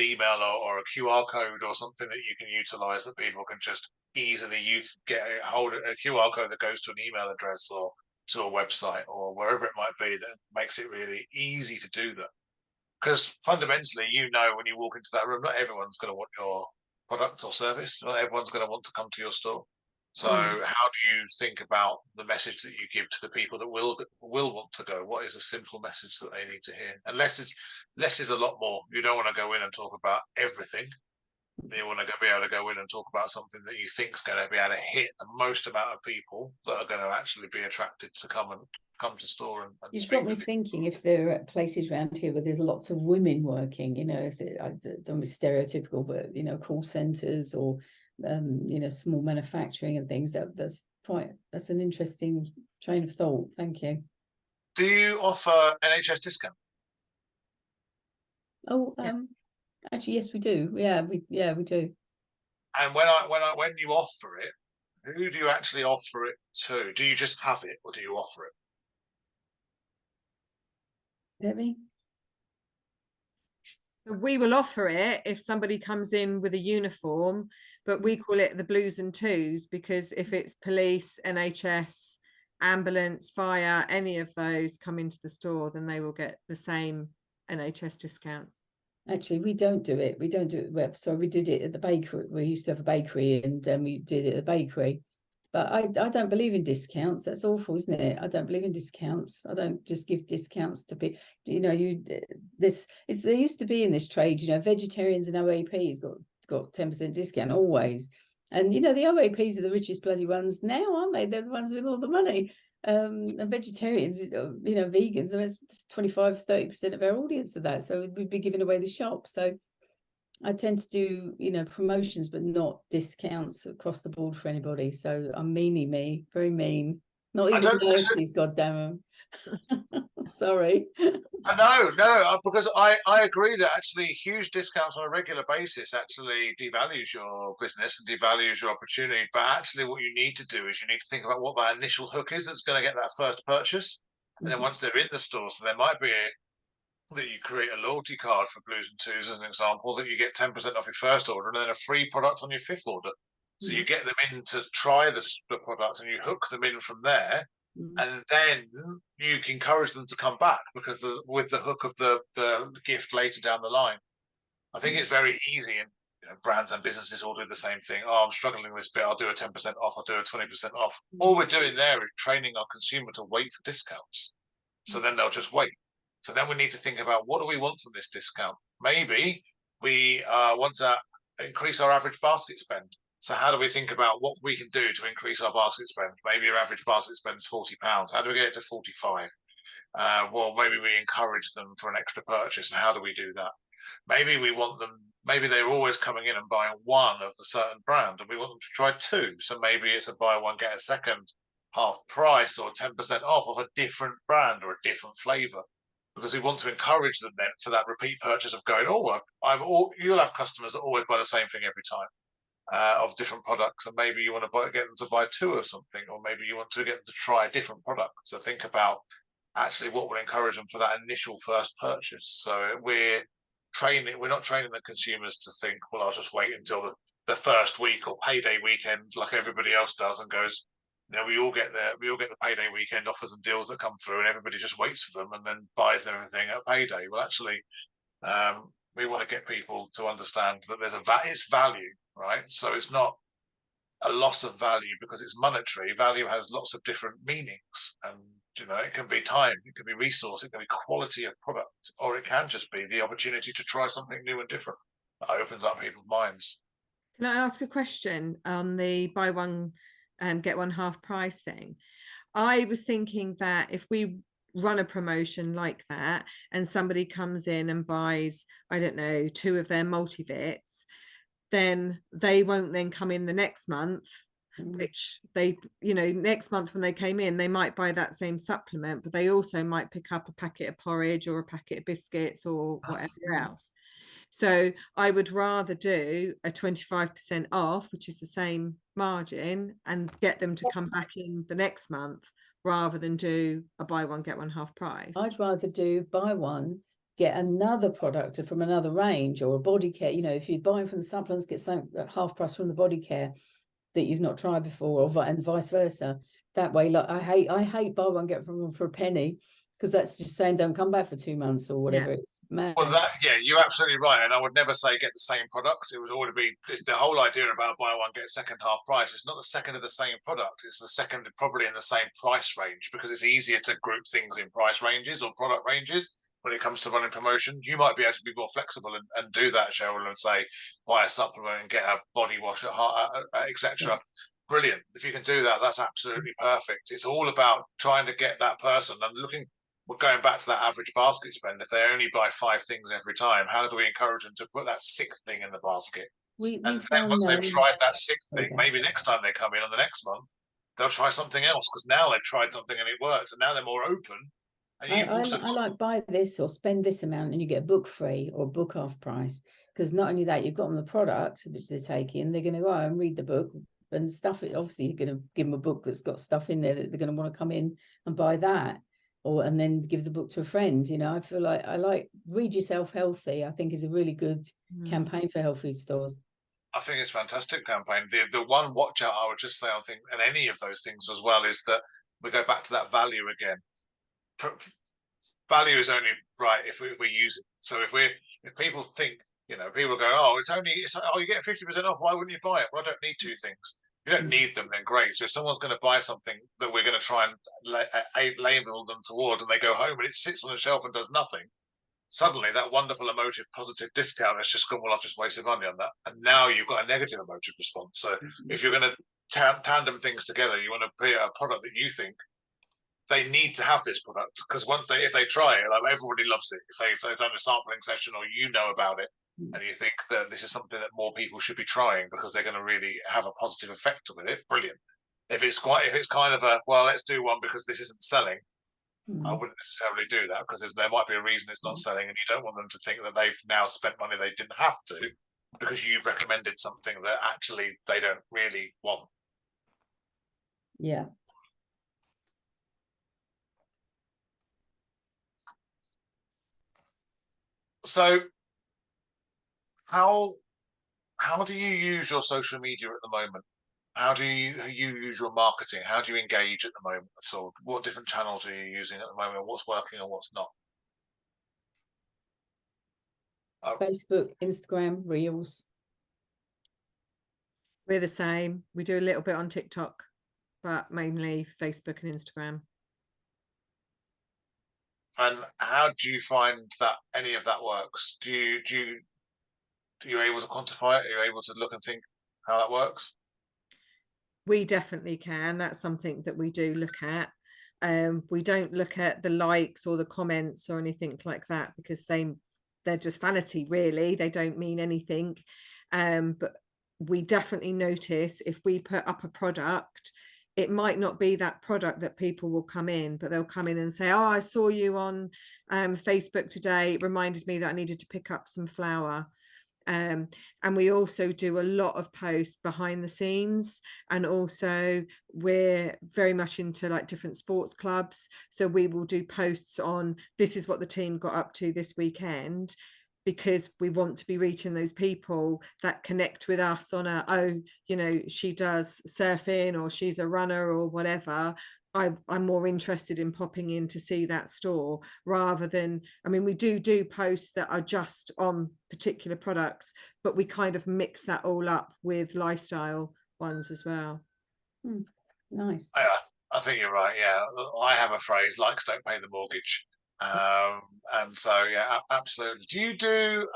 email or a QR code or something that you can utilize that people can just easily get a hold of, a QR code that goes to an email address or to a website or wherever it might be, that makes it really easy to do that. Because fundamentally, you know, when you walk into that room, not everyone's going to want your product or service. Not everyone's going to want to come to your store. So how do you think about the message that you give to the people that will want to go? What is a simple message that they need to hear? And less is a lot more. You don't want to go in and talk about everything. You want to be able to go in and talk about something that you think is going to be able to hit the most amount of people that are going to actually be attracted to come to store and You've got me thinking, if there are places around here where there's lots of women working, you know, if I don't be stereotypical, but, you know, call centres or you know, small manufacturing and things, that's an interesting train of thought. Thank you. Do you offer NHS discount? Actually, yes, we do. We do. And when you offer it, who do you actually offer it to? Do you just have it, or do you offer it? Debbie? We will offer it if somebody comes in with a uniform, but we call it the blues and twos, because if it's police, NHS, ambulance, fire, any of those come into the store, then they will get the same NHS discount. Actually, we don't do it. We don't do it. So we did it at the bakery. We used to have a bakery, and we did it at the bakery. But I don't believe in discounts. That's awful, isn't it? I don't believe in discounts. I don't just give discounts to people. You know, there used to be in this trade, you know, vegetarians and OAPs got 10% discount always. And, you know, the OAPs are the richest bloody ones now, aren't they? They're the ones with all the money. And vegetarians, you know, vegans, and it's 25-30% of our audience of that. So we'd be giving away the shop. So I tend to do, you know, promotions, but not discounts across the board for anybody. So I'm me, very mean. Not even nurses, goddamn them. Sorry. No, because I agree that actually huge discounts on a regular basis actually devalues your business and devalues your opportunity. But actually what you need to do is you need to think about what that initial hook is that's going to get that first purchase. And then once they're in the store, so there might be that you create a loyalty card for Blues and Twos as an example, that you get 10% off your first order and then a free product on your fifth order. So you get them in to try the product and you hook them in from there. And then you can encourage them to come back, because with the hook of the gift later down the line. I think it's very easy, and brands and businesses all do the same thing. Oh, I'm struggling with this bit. I'll do a 10% off. I'll do a 20% off. All we're doing there is training our consumer to wait for discounts. So then they'll just wait. So then we need to think about, what do we want from this discount? Maybe we want to increase our average basket spend. So how do we think about what we can do to increase our basket spend? Maybe your average basket spend is £40. How do we get it to 45? Well, maybe we encourage them for an extra purchase. And how do we do that? Maybe we want them, maybe they're always coming in and buying one of a certain brand, and we want them to try two. So maybe it's a buy one, get a second half price or 10% off of a different brand or a different flavor, because we want to encourage them then for that repeat purchase of going, you'll have customers that always buy the same thing every time of different products. And maybe you want to get them to buy two of something, or maybe you want to get them to try a different product. So think about actually what will encourage them for that initial first purchase. So we're not training the consumers to think, well, I'll just wait until the first week or payday weekend like everybody else does, and goes, we all get the payday weekend offers and deals that come through, and everybody just waits for them and then buys everything at payday. Well, actually, we want to get people to understand that it's value, right? So it's not a loss of value because it's monetary. Value has lots of different meanings, and it can be time, it can be resource, it can be quality of product, or it can just be the opportunity to try something new and different. That opens up people's minds. Can I ask a question on the buy one get one half price thing? I was thinking that if we run a promotion like that and somebody comes in and buys, I don't know, 2 of their multivits, then they won't then come in the next month, which they, next month when they came in, they might buy that same supplement, but they also might pick up a packet of porridge or a packet of biscuits or whatever else. So I would rather do a 25% off, which is the same margin, and get them to come back in the next month rather than do a buy one, get one half price. I'd rather do buy one, get another product from another range, or a body care. If you're buying from the supplements, get some half price from the body care that you've not tried before, and vice versa. That way, like I hate buy one, get one for a penny, because that's just saying don't come back for 2 months or whatever. Yeah. It's mad. Well, you're absolutely right, and I would never say get the same product. It would already be the whole idea about buy one get a second half price. It's not the second of the same product; it's the second probably in the same price range, because it's easier to group things in price ranges or product ranges when it comes to running promotions. You might be able to be more flexible and do that, Cheryl, and say buy a supplement and get a body wash etc. Yeah. Brilliant. If you can do that, that's absolutely perfect. It's all about trying to get that person and we're going back to that average basket spend. If they only buy 5 things every time, how do we encourage them to put that 6th thing in the basket? And then once they've tried that 6th thing, maybe next time they come in on the next month, they'll try something else, because now they've tried something and it works, and now they're more open. And I like buy this or spend this amount and you get a book free or book half price, because not only that, you've got them the product which they're taking, they're going to go and read the book and stuff. Obviously, you're going to give them a book that's got stuff in there that they're going to want to come in and buy that. And then give the book to a friend. I feel like I like Read Yourself Healthy, I think is a really good campaign for health food stores. I think it's a fantastic campaign. The one watch out I would just say on and any of those things as well, is that we go back to that value again. Value is only right if we use it. So if people think, people go, you get 50% off, why wouldn't you buy it? Well, I don't need 2 things. If you don't need them, then great. So if someone's going to buy something that we're going to try and label them towards, and they go home and it sits on the shelf and does nothing, suddenly that wonderful emotive positive discount has just gone, well, I've just wasted money on that. And now you've got a negative emotive response. So if you're going to tandem things together, you want to create a product that you think they need to have this product, because if they try it, like, everybody loves it. If they've done a sampling session or about it, and you think that this is something that more people should be trying because they're going to really have a positive effect with it, brilliant. If it's kind of let's do one because this isn't selling, I wouldn't necessarily do that, because there might be a reason it's not selling, and you don't want them to think that they've now spent money they didn't have to because you've recommended something that actually they don't really want. Yeah. So how do you use your social media at the moment? How do you use your marketing? How do you engage at the moment? So what different channels are you using at the moment? What's working and what's not? Facebook, Instagram, Reels. We're the same. We do a little bit on TikTok, but mainly Facebook and Instagram. And how do you find that any of that works? Are you able to quantify it? Are you able to look and think how that works? We definitely can. That's something that we do look at. We don't look at the likes or the comments or anything like that, because they're just vanity, really. They don't mean anything. But we definitely notice if we put up a product, it might not be that product that people will come in, but they'll come in and say, oh, I saw you on Facebook today. It reminded me that I needed to pick up some flour. And we also do a lot of posts behind the scenes, and also we're very much into like different sports clubs, so we will do posts on this is what the team got up to this weekend, because we want to be reaching those people that connect with us on a, oh, you know, she does surfing or she's a runner or whatever. I'm more interested in popping in to see that store, rather than, I mean, we do posts that are just on particular products, but we kind of mix that all up with lifestyle ones as well. Nice. I think you're right. Yeah, I have a phrase: likes don't pay the mortgage. And so, yeah, absolutely. Do you do?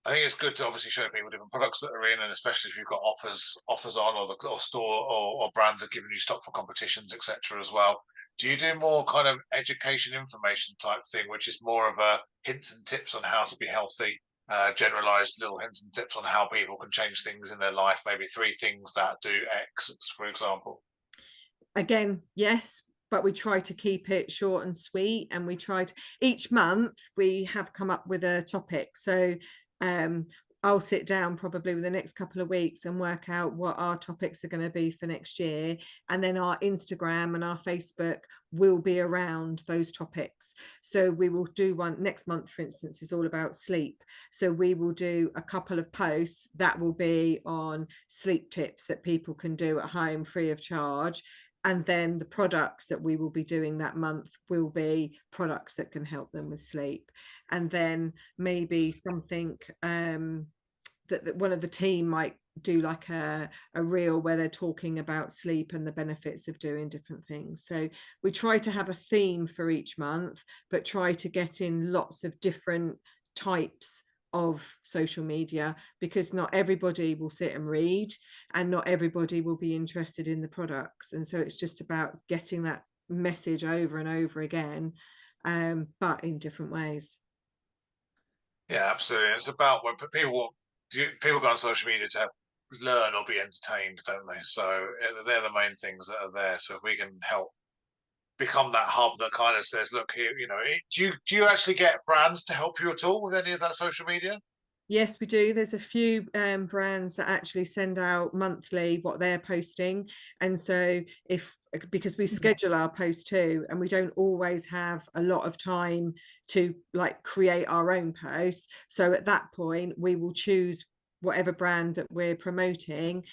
I think it's good to obviously show people different products that are in, and especially if you've got offers on, or store or brands are giving you stock for competitions, etc. as well. Do you do more kind of education, information type thing, which is more of a hints and tips on how to be healthy, generalized little hints and tips on how people can change things in their life, maybe 3 things that do X, for example? Again, yes, but we try to keep it short and sweet, and we try to, each month we have come up with a topic. So I'll sit down probably with the next couple of weeks and work out what our topics are going to be for next year, and then our Instagram and our Facebook will be around those topics. So we will do one next month, for instance, is all about sleep, so we will do a couple of posts that will be on sleep tips that people can do at home free of charge. And then the products that we will be doing that month will be products that can help them with sleep. And then maybe something that one of the team might do, like a reel where they're talking about sleep and the benefits of doing different things. So we try to have a theme for each month, but try to get in lots of different types of social media, because not everybody will sit and read, and not everybody will be interested in the products. And so it's just about getting that message over and over again, but in different ways. Yeah, absolutely. It's about when people go on social media to learn or be entertained, don't they? So they're the main things that are there. So if we can help become that hub that kind of says, look here, you know, do you actually get brands to help you at all with any of that social media? Yes, we do. There's a few brands that actually send out monthly what they're posting. And so because we schedule our posts too, and we don't always have a lot of time to like create our own post. So at that point, we will choose whatever brand that we're promoting,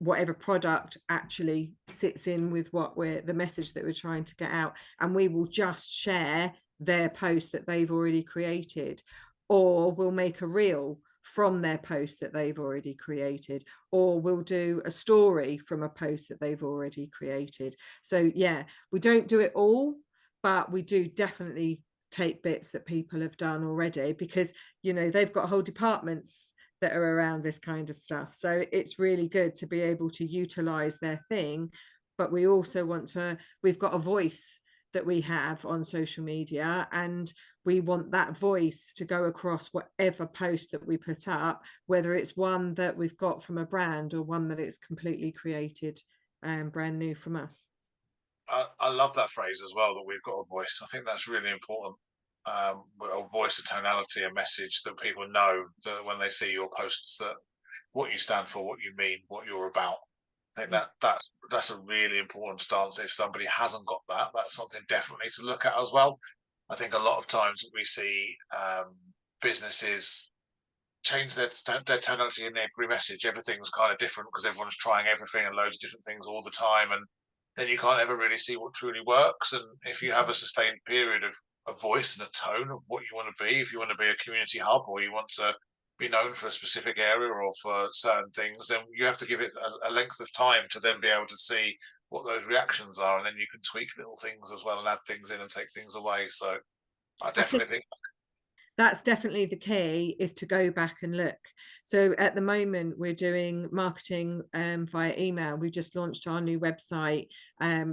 whatever product actually sits in with the message that we're trying to get out, and we will just share their post that they've already created, or we'll make a reel from their post that they've already created, or we'll do a story from a post that they've already created. So yeah, we don't do it all, but we do definitely take bits that people have done already, because you know they've got whole departments that are around this kind of stuff. So it's really good to be able to utilize their thing, but we also we've got a voice that we have on social media, and we want that voice to go across whatever post that we put up, whether it's one that we've got from a brand or one that it's completely created and brand new from us. I love that phrase as well, that we've got a voice. I think that's really important. A voice, a tonality, a message that people know that when they see your posts, that what you stand for, what you mean, what you're about. I think that's a really important stance. If somebody hasn't got that, that's something definitely to look at as well. I think a lot of times we see businesses change their tonality in every message. Everything's kind of different because everyone's trying everything and loads of different things all the time, and then you can't ever really see what truly works. And if you have a sustained period of a voice and a tone of what you want to be. If you want to be a community hub, or you want to be known for a specific area or for certain things, then you have to give it a length of time to then be able to see what those reactions are, and then you can tweak little things as well and add things in and take things away. So I definitely think that's definitely the key, is to go back and look. So at the moment we're doing marketing via email. We just launched our new website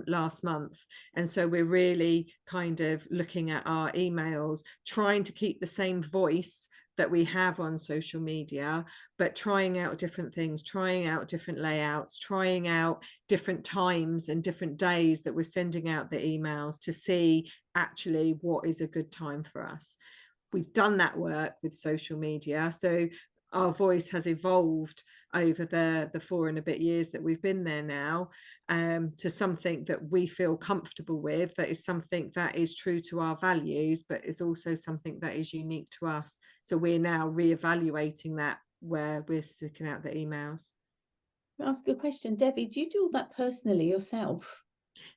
last month, and so we're really kind of looking at our emails, trying to keep the same voice that we have on social media, but trying out different things, trying out different layouts, trying out different times and different days that we're sending out the emails to see actually what is a good time for us. We've done that work with social media, so our voice has evolved over the 4 and a bit years that we've been there now, to something that we feel comfortable with, that is something that is true to our values, but is also something that is unique to us. So we're now reevaluating that, where we're sticking out the emails. Ask a question, Debbie. Do you do all that personally yourself?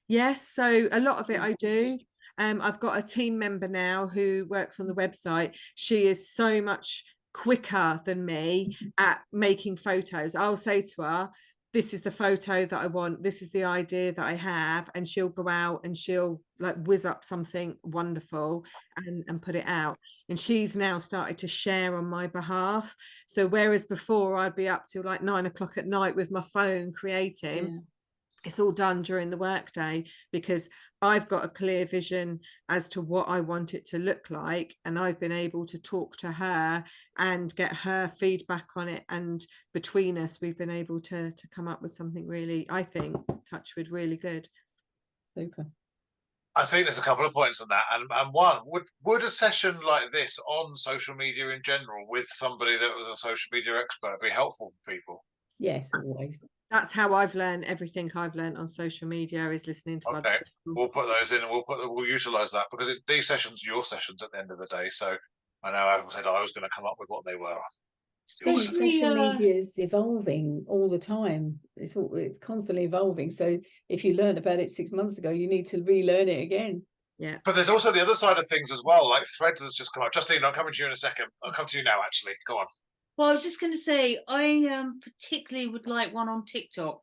Yes, so a lot of it I do. I've got a team member now who works on the website. She is so much quicker than me at making photos. I'll say to her, this is the photo that I want, this is the idea that I have, and she'll go out and she'll like whiz up something wonderful and put it out. And she's now started to share on my behalf. So whereas before I'd be up till like 9 o'clock at night with my phone creating, Yeah. it's all done during the workday, because I've got a clear vision as to what I want it to look like, and I've been able to talk to her and get her feedback on it, and between us we've been able to come up with something really, I think, touch wood, really good. Super. I think there's a couple of points on that, and one, would a session like this on social media in general with somebody that was a social media expert be helpful for people? Yes, always. That's how I've learned everything I've learned on social media, is listening to other people. We'll put those in, and we'll utilize that, because these sessions are your sessions at the end of the day. So I know I said I was going to come up with what they were. Social media is evolving all the time. It's constantly evolving. So if you learned about it 6 months ago, you need to relearn it again. Yeah. But there's also the other side of things as well. Like Threads has just come up. Justine, I'm coming to you in a second. I'll come to you now, actually. Go on. Well, I was just going to say, I particularly would like one on TikTok.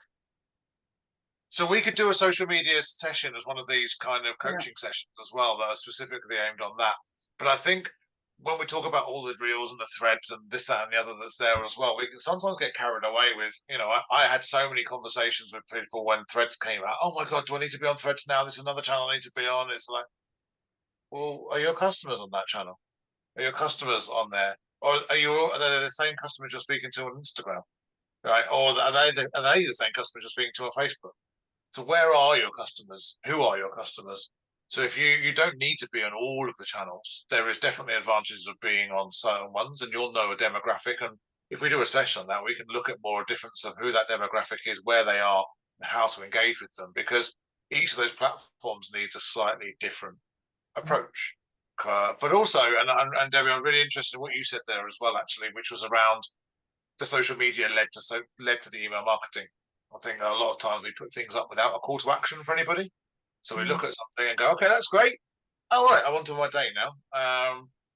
So we could do a social media session as one of these kind of coaching sessions as well, that are specifically aimed on that. But I think when we talk about all the reels and the threads and this, that, and the other that's there as well, we can sometimes get carried away with, I had so many conversations with people when Threads came out. Oh my God, do I need to be on Threads now? This is another channel I need to be on. It's like, well, are your customers on that channel? Are your customers on there? Or are they the same customers you're speaking to on Instagram? Right? Or are they the same customers you're speaking to on Facebook? So where are your customers? Who are your customers? So if you don't need to be on all of the channels, there is definitely advantages of being on certain ones, and you'll know a demographic. And if we do a session on that, we can look at more a difference of who that demographic is, where they are, and how to engage with them, because each of those platforms needs a slightly different approach. But also, and Debbie, I'm really interested in what you said there as well, actually, which was around the social media led to the email marketing. I think a lot of times we put things up without a call to action for anybody. So we look at something and go, okay, that's great. Oh, right, I'm on to my day now.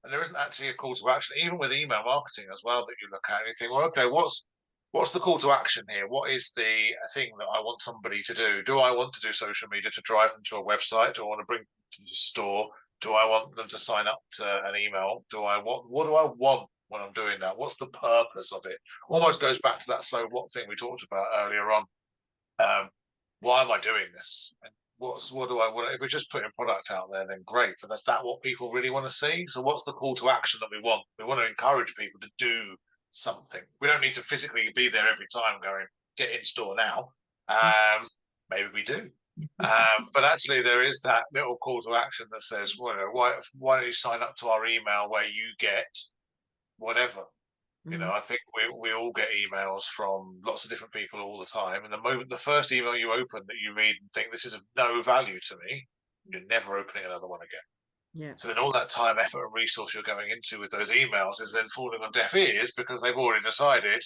And there isn't actually a call to action, even with email marketing as well, that you look at and you think, well, okay, what's the call to action here? What is the thing that I want somebody to do? Do I want to do social media to drive them to a website? Do I want to bring them to the store? Do I want them to sign up to an email? What do I want when I'm doing that? What's the purpose of it? Almost goes back to that so what thing we talked about earlier on. Why am I doing this? And what do I want? If we're just putting product out there, then great. But that's what people really want to see. So what's the call to action that we want? We want to encourage people to do something. We don't need to physically be there every time going, get in store now. Maybe we do. But actually there is that little call to action that says, well, why don't you sign up to our email where you get whatever. I think we all get emails from lots of different people all the time, and the moment the first email you open that you read and think this is of no value to me, you're never opening another one again. So then all that time, effort and resource you're going into with those emails is then falling on deaf ears, because they've already decided,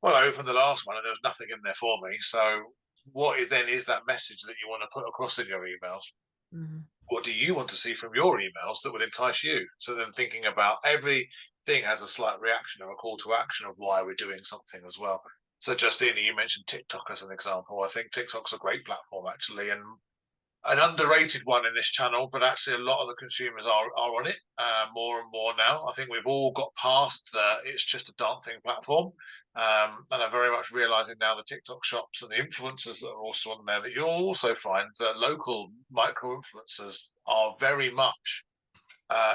well, I opened the last one and there was nothing in there for me. So what then is that message that you want to put across in your emails? what do you want to see from your emails that would entice you? So then thinking about everything has a slight reaction or a call to action of why we're doing something as well. So Justina, you mentioned TikTok as an example. I think TikTok's a great platform actually, and an underrated one in this channel, but actually a lot of the consumers are on it more and more now. I think we've all got past the it's just a dancing platform. And I'm very much realizing now the TikTok shops and the influencers that are also on there, that you'll also find that local micro influencers are very much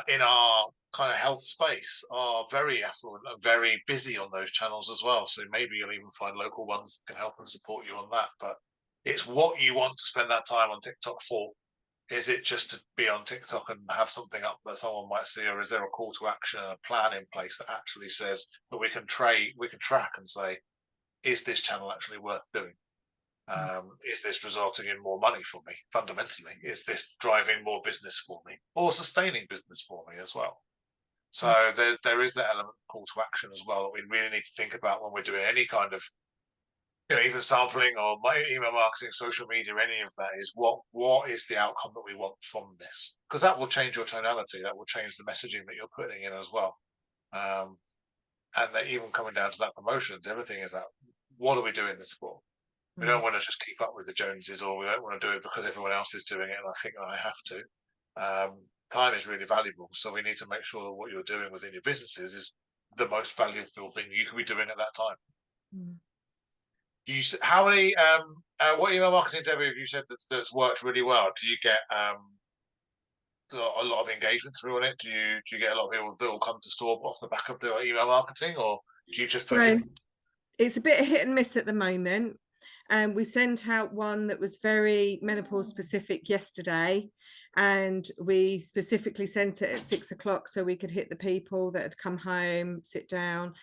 in our kind of health space, are very affluent and very busy on those channels as well. So maybe you'll even find local ones that can help and support you on that. But it's what you want to spend that time on TikTok for. Is it just to be on TikTok and have something up that someone might see, or is there a call to action and a plan in place that actually says that we can track and say, is this channel actually worth doing? Is this resulting in more money for me? Fundamentally, is this driving more business for me, or sustaining business for me as well? So there is that element of call to action as well that we really need to think about when we're doing any kind of, even sampling or email marketing, social media, any of that. Is what is the outcome that we want from this? Because that will change your tonality, that will change the messaging that you're putting in as well. And that even coming down to that promotions, everything is that, what are we doing this for? We don't want to just keep up with the Joneses, or we don't want to do it because everyone else is doing it and I think I have to. Time is really valuable, so we need to make sure that what you're doing within your businesses is the most valuable thing you can be doing at that time. How many what email marketing, Debbie, have you said that's worked really well? Do you get a lot of engagement through on it? Do you get a lot of people that will come to store off the back of the email marketing, or do you just put in? It's a bit of hit and miss at the moment. We sent out one that was very menopause specific yesterday, and we specifically sent it at 6 o'clock so we could hit the people that had come home, sit down.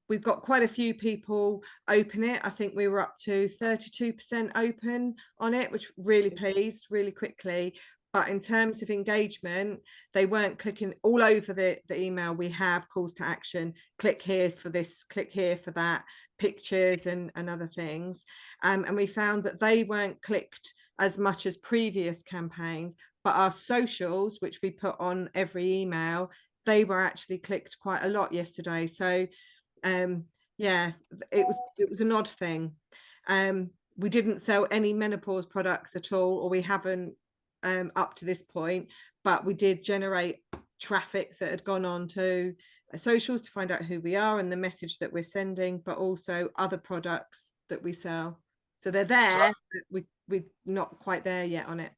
We've got quite a few people open it. I think we were up to 32% open on it, which really pleased really quickly. But in terms of engagement, they weren't clicking all over the email. We have calls to action, click here for this, click here for that, pictures and other things. And we found that they weren't clicked as much as previous campaigns, but our socials, which we put on every email, they were actually clicked quite a lot yesterday. So yeah, it was an odd thing. We didn't sell any menopause products at all, or we haven't up to this point, but we did generate traffic that had gone on to socials to find out who we are and the message that we're sending, but also other products that we sell. So they're there, but we're not quite there yet on it.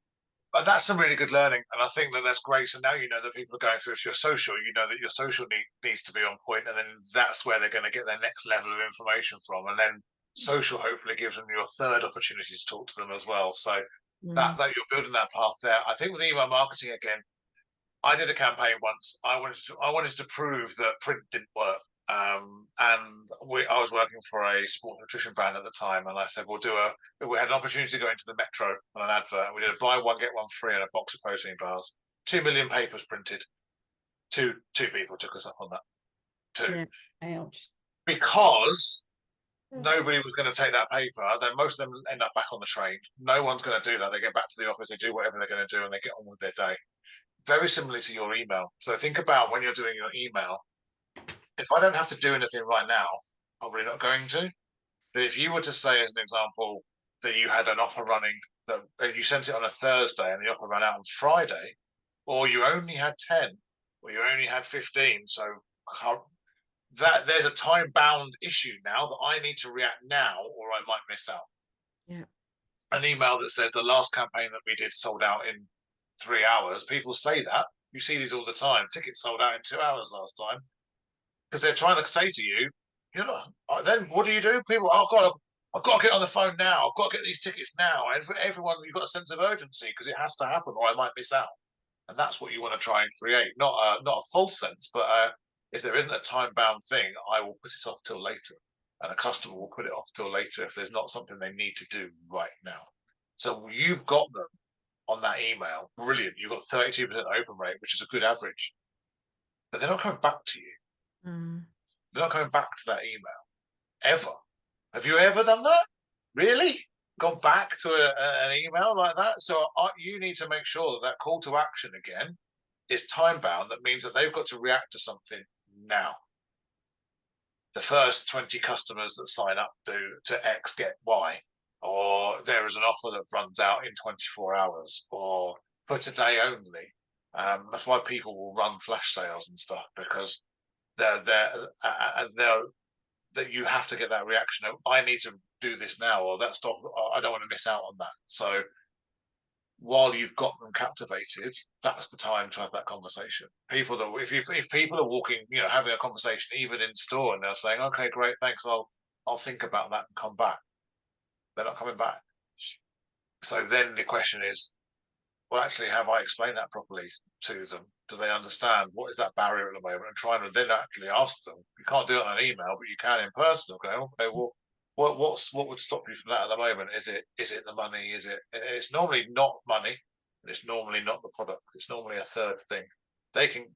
But that's some really good learning, and I think that's great. So now you know that people are going through your social, you know that your social needs to be on point, and then that's where they're going to get their next level of information from, and then social hopefully gives them your third opportunity to talk to them as well. So that you're building that path there. I think with email marketing, again, I did a campaign once. I wanted to prove that print didn't work. I was working for a sport nutrition brand at the time, and I said, we had an opportunity to go into the Metro on an advert, and we did a buy one, get one free and a box of protein bars. 2 million papers printed. Two people took us up on that. Two. Yeah. Ouch. Because nobody was going to take that paper. Then most of them end up back on the train. No one's going to do that. They get back to the office, they do whatever they're going to do, and they get on with their day. Very similarly to your email. So think about when you're doing your email, if I don't have to do anything right now, probably not going to. But if you were to say, as an example, that you had an offer running, that you sent it on a Thursday and the offer ran out on Friday, or you only had 10, or you only had 15, so that there's a time-bound issue now that I need to react now, or I might miss out. Yeah. An email that says the last campaign that we did sold out in 3 hours. People say that. You see these all the time. Tickets sold out in 2 hours last time, because they're trying to say to you, then what do you do? People, oh God, I've got to get on the phone now. I've got to get these tickets now. And for everyone, you've got a sense of urgency because it has to happen, or I might miss out. And that's what you want to try and create. Not a false sense, but if there isn't a time-bound thing, I will put it off till later. And a customer will put it off till later if there's not something they need to do right now. So you've got them on that email. Brilliant. You've got 32% open rate, which is a good average. But they're not coming back to you. They're not coming back to that email. Ever. Have you ever done that? Really? gone back to an email like that. So you need to make sure that that call to action again is time bound. That means that they've got to react to something now. The first 20 customers that sign up to X get Y, or there is an offer that runs out in 24 hours, or for today only. That's why people will run flash sales and stuff, because they're that you have to get that reaction of, I need to do this now, or that stuff, I don't want to miss out on that. So while you've got them captivated, that's the time to have that conversation. People that if people are walking, having a conversation even in store, and they're saying, okay, great, thanks, I'll think about that and come back. They're not coming back. So then the question is, well, actually, have I explained that properly to them? Do they understand what is that barrier at the moment? And trying to then actually ask them. You can't do it on an email, but you can in person. Okay, well, what would stop you from that at the moment? Is it the money? It's normally not money, and it's normally not the product. It's normally a third thing.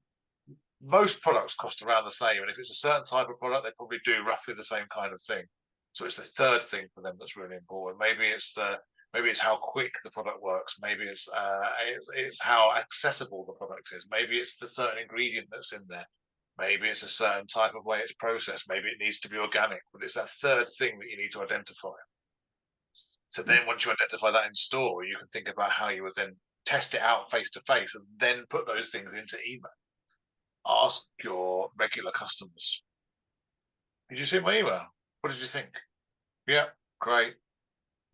Most products cost around the same, and if it's a certain type of product, they probably do roughly the same kind of thing. So it's the third thing for them that's really important. Maybe it's how quick the product works. Maybe it's how accessible the product is. Maybe it's the certain ingredient that's in there. Maybe it's a certain type of way it's processed. Maybe it needs to be organic. But it's that third thing that you need to identify. So then once you identify that in store, you can think about how you would then test it out face to face and then put those things into email. Ask your regular customers, did you see my email? What did you think? Yeah, great.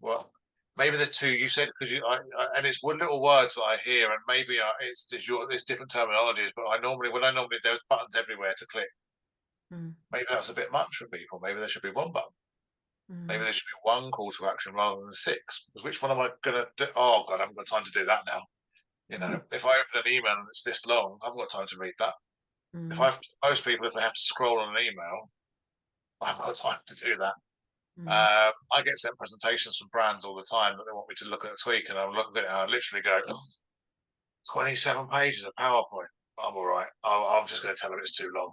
Well, maybe there's two. You said because and it's little words that I hear, and maybe it's different terminologies. But when I normally there's buttons everywhere to click. Maybe that's a bit much for people. Maybe there should be one button. Maybe there should be one call to action rather than 6. Because which one am I going to do? Oh God, I haven't got time to do that now. If I open an email and it's this long, I haven't got time to read that. Most people, if they have to scroll on an email, I haven't got time to do that. I get sent presentations from brands all the time that they want me to look at a tweak, and I'm looking at it and I literally go, 27 pages of PowerPoint. I'm all right. I'm just going to tell them it's too long.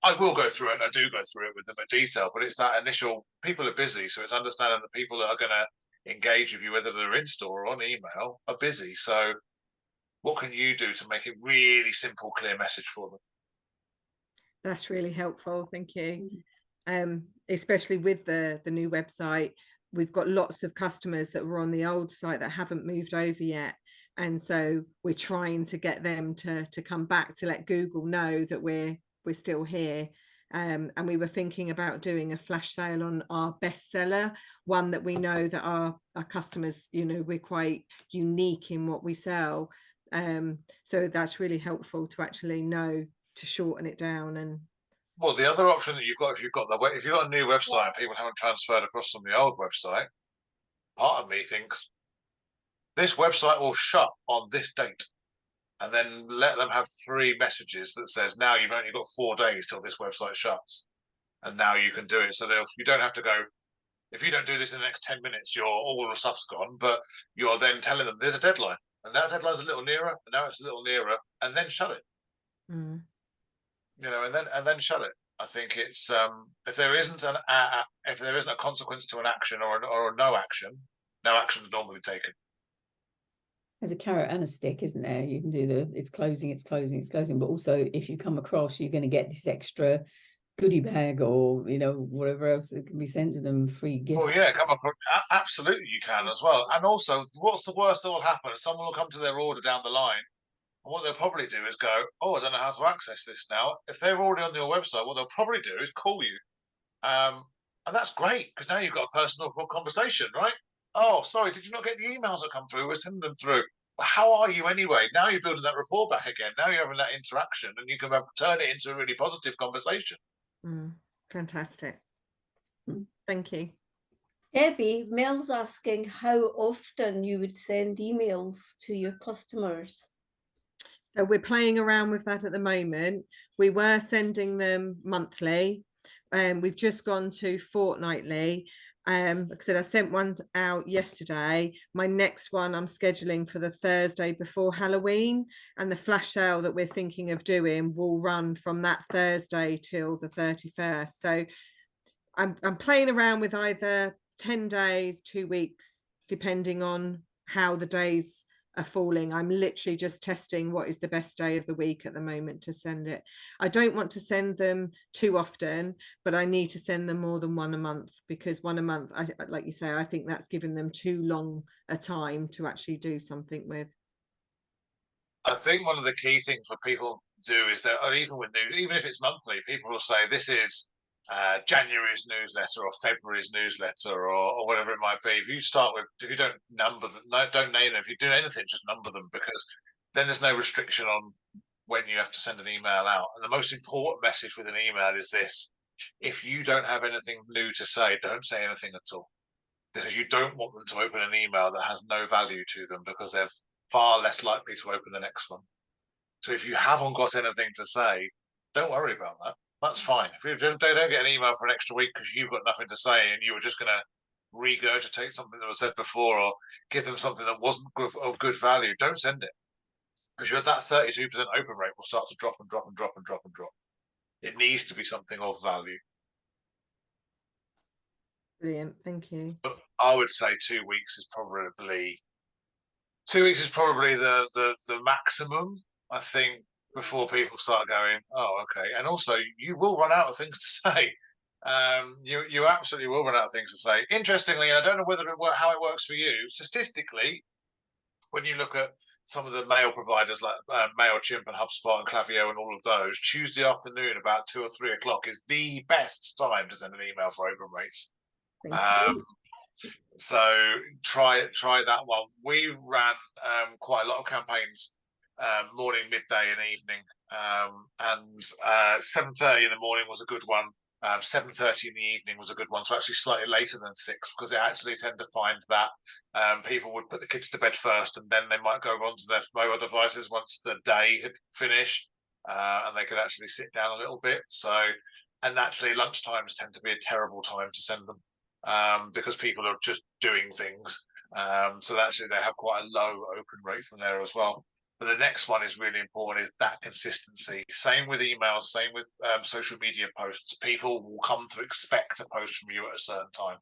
I will go through it, and I do go through it with them in detail, but it's that initial, people are busy, so it's understanding that people that are going to engage with you, whether they're in store or on email, are busy. So what can you do to make it really simple, clear message for them? That's really helpful. Thank you. Especially with the new website, we've got lots of customers that were on the old site that haven't moved over yet, and so we're trying to get them to come back, to let Google know that we're still here. And we were thinking about doing a flash sale on our bestseller, one that we know that our customers, we're quite unique in what we sell. So that's really helpful to actually know to shorten it down. And well, the other option that you've got, if you've got a new website and people haven't transferred across from the old website, part of me thinks this website will shut on this date, and then let them have 3 messages that says, now you've only got 4 days till this website shuts, and now you can do it. So you don't have to go, if you don't do this in the next 10 minutes, all the stuff's gone, but you're then telling them there's a deadline, and that deadline's a little nearer, and now it's a little nearer, and then shut it. And then shut it. I think it's if there isn't a consequence to an action or a no action is normally taken. There's a carrot and a stick, isn't there? You can do it's closing, but also if you come across, you're going to get this extra goodie bag or whatever else that can be sent to them, free gift. Oh yeah, come across, absolutely you can as well. And also, what's the worst that will happen? Someone will come to their order down the line. And what they'll probably do is go, oh, I don't know how to access this now. If they're already on your website, what they'll probably do is call you. And that's great, because now you've got a personal conversation, right? Oh, sorry, did you not get the emails that come through? We're sending them through. But how are you anyway? Now you're building that rapport back again. Now you're having that interaction, and you can turn it into a really positive conversation. Fantastic. Thank you. Debbie, Mel's asking how often you would send emails to your customers. So we're playing around with that at the moment. We were sending them monthly, and we've just gone to fortnightly. Like I said, I sent one out yesterday. My next one I'm scheduling for the Thursday before Halloween, and the flash sale that we're thinking of doing will run from that Thursday till the 31st. So I'm playing around with either 10 days, 2 weeks, depending on how the days are falling. I'm literally just testing what is the best day of the week at the moment to send it. I don't want to send them too often, but I need to send them more than one a month, because one a month, like you say, I think that's giving them too long a time to actually do something with. I think one of the key things for people to do is that, or even with news, even if it's monthly, people will say this is January's newsletter or February's newsletter or whatever it might be. If you don't number them, don't name them. If you do anything, just number them, because then there's no restriction on when you have to send an email out. And the most important message with an email is this: if you don't have anything new to say, don't say anything at all, because you don't want them to open an email that has no value to them, because they're far less likely to open the next one. So if you haven't got anything to say, don't worry about that. That's fine. If they don't get an email for an extra week because you've got nothing to say and you were just going to regurgitate something that was said before, or give them something that wasn't of good value, don't send it, because that 32% open rate will start to drop and drop and drop and drop and drop. It needs to be something of value. Brilliant, thank you. But I would say 2 weeks is probably the maximum, I think, before people start going, oh, okay. And also, you will run out of things to say. You absolutely will run out of things to say. Interestingly, I don't know how it works for you. Statistically, when you look at some of the mail providers like MailChimp and HubSpot and Klaviyo and all of those, Tuesday afternoon about 2 or 3 o'clock is the best time to send an email for open rates. So try that one. We ran quite a lot of campaigns, morning, midday, and evening. And 7:30 in the morning was a good one. 7:30 in the evening was a good one. So actually slightly later than 6, because I actually tend to find that people would put the kids to bed first, and then they might go onto their mobile devices once the day had finished, and they could actually sit down a little bit. So, and actually lunchtimes tend to be a terrible time to send them. Because people are just doing things. So actually they have quite a low open rate from there as well. But the next one is really important, is that consistency. Same with emails, same with social media posts. People will come to expect a post from you at a certain time.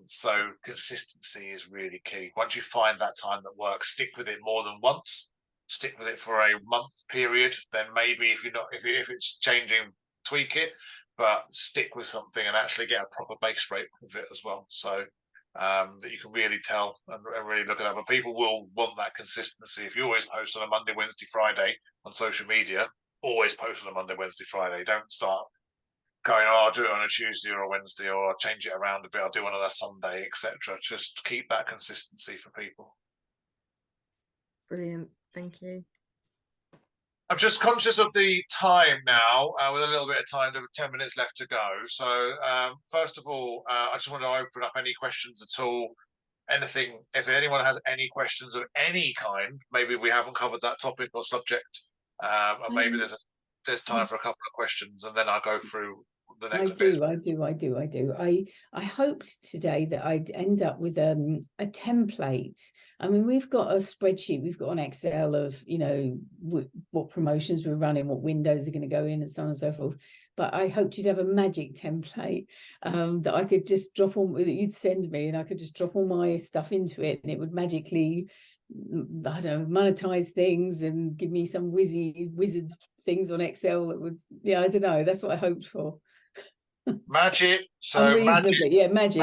So consistency is really key. Once you find that time that works, stick with it more than once. Stick with it for a month period. Then maybe if it's changing, tweak it. But stick with something and actually get a proper base rate with it as well, so that you can really tell and really look at that. But people will want that consistency. If you always post on a Monday, Wednesday, Friday on social media, always post on a Monday, Wednesday, Friday. Don't start going, oh, I'll do it on a Tuesday or a Wednesday, or I'll change it around a bit, I'll do it on a Sunday, etc. Just keep that consistency for people. Brilliant, thank you. I'm just conscious of the time now, with a little bit of time, there were 10 minutes left to go. So first of all, I just want to open up any questions at all. Anything, if anyone has any questions of any kind, maybe we haven't covered that topic or subject, or maybe there's time for a couple of questions, and then I'll go through the next bit. I hoped today that I'd end up with a template. I mean, we've got a spreadsheet, we've got an Excel of, you know, what promotions we're running, what windows are going to go in, and so on and so forth. But I hoped you'd have a magic template that I could just drop on, that you'd send me, and I could just drop all my stuff into it, and it would magically, I don't know, monetize things and give me some wizard things on Excel that would, yeah, I don't know. That's what I hoped for. Magic, so magic, yeah, magic,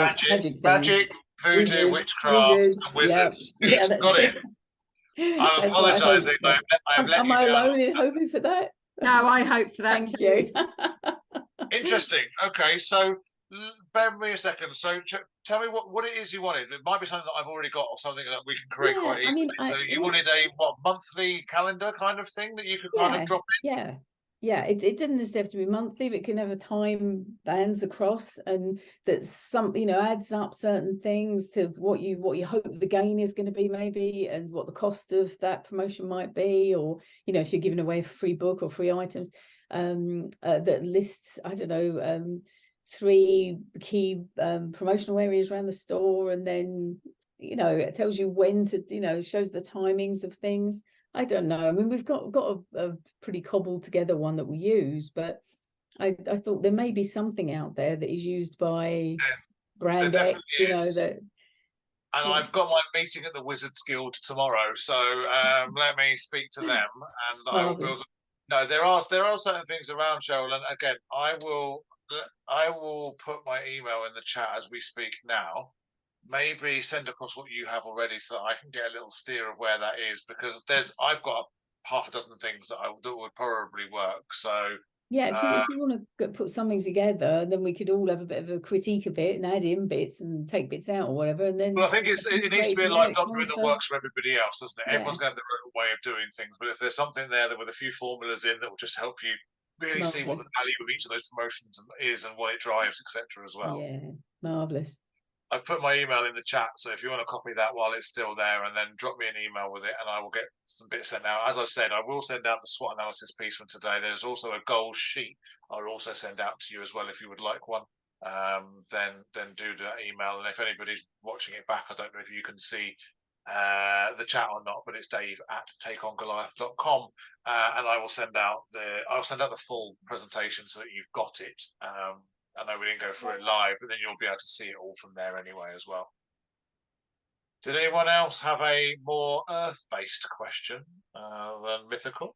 voodoo, witchcraft, and wizards. Yeah, Got it. I'm apologising. Am I alone in hoping for that? No, I hope for that. Thank you. Interesting. Okay, so bear with me a second. So tell me what it is you wanted. It might be something that I've already got, or something that we can create quite easily. I mean, so you wanted a monthly calendar kind of thing that you could kind of drop in? Yeah, it doesn't necessarily have to be monthly, but it can have a time bands across, and that some, you know, adds up certain things to what you hope the gain is going to be, maybe, and what the cost of that promotion might be, or, you know, if you're giving away a free book or free items, that lists, I don't know, 3 key promotional areas around the store, and then, you know, it tells you when to, you know, shows the timings of things. I don't know. I mean, we've got a pretty cobbled together one that we use, but I thought there may be something out there that is used by brand X, you know, that. And Yeah. I've got my meeting at the Wizards Guild tomorrow, so let me speak to them, and I will build. Marvellous. No, there are certain things around, Cheryl, and again, I will put my email in the chat as we speak now. Maybe send across what you have already, so that I can get a little steer of where that is, because I've got half a dozen things that would probably work. So Yeah, if you want to put something together, then we could all have a bit of a critique of it and add in bits and take bits out or whatever. And then well, I think it needs to be a live document that works for everybody else, doesn't it? Yeah. Everyone's going to have their own way of doing things, but if there's something there that with a few formulas in that will just help you really see what the value of each of those promotions is and what it drives, etc. as well. Yeah, marvellous. I've put my email in the chat, so if you want to copy that while it's still there, and then drop me an email with it, and I will get some bits sent out. As I said, I will send out the SWOT analysis piece from today. There's also a goals sheet I'll also send out to you as well if you would like one. Then do that email, and if anybody's watching it back, I don't know if you can see the chat or not, but it's dave@takeongoliath.com, and I will send out the full presentation so that you've got it. I know we didn't go through it live, but then you'll be able to see it all from there anyway as well. Did anyone else have a more earth-based question than mythical?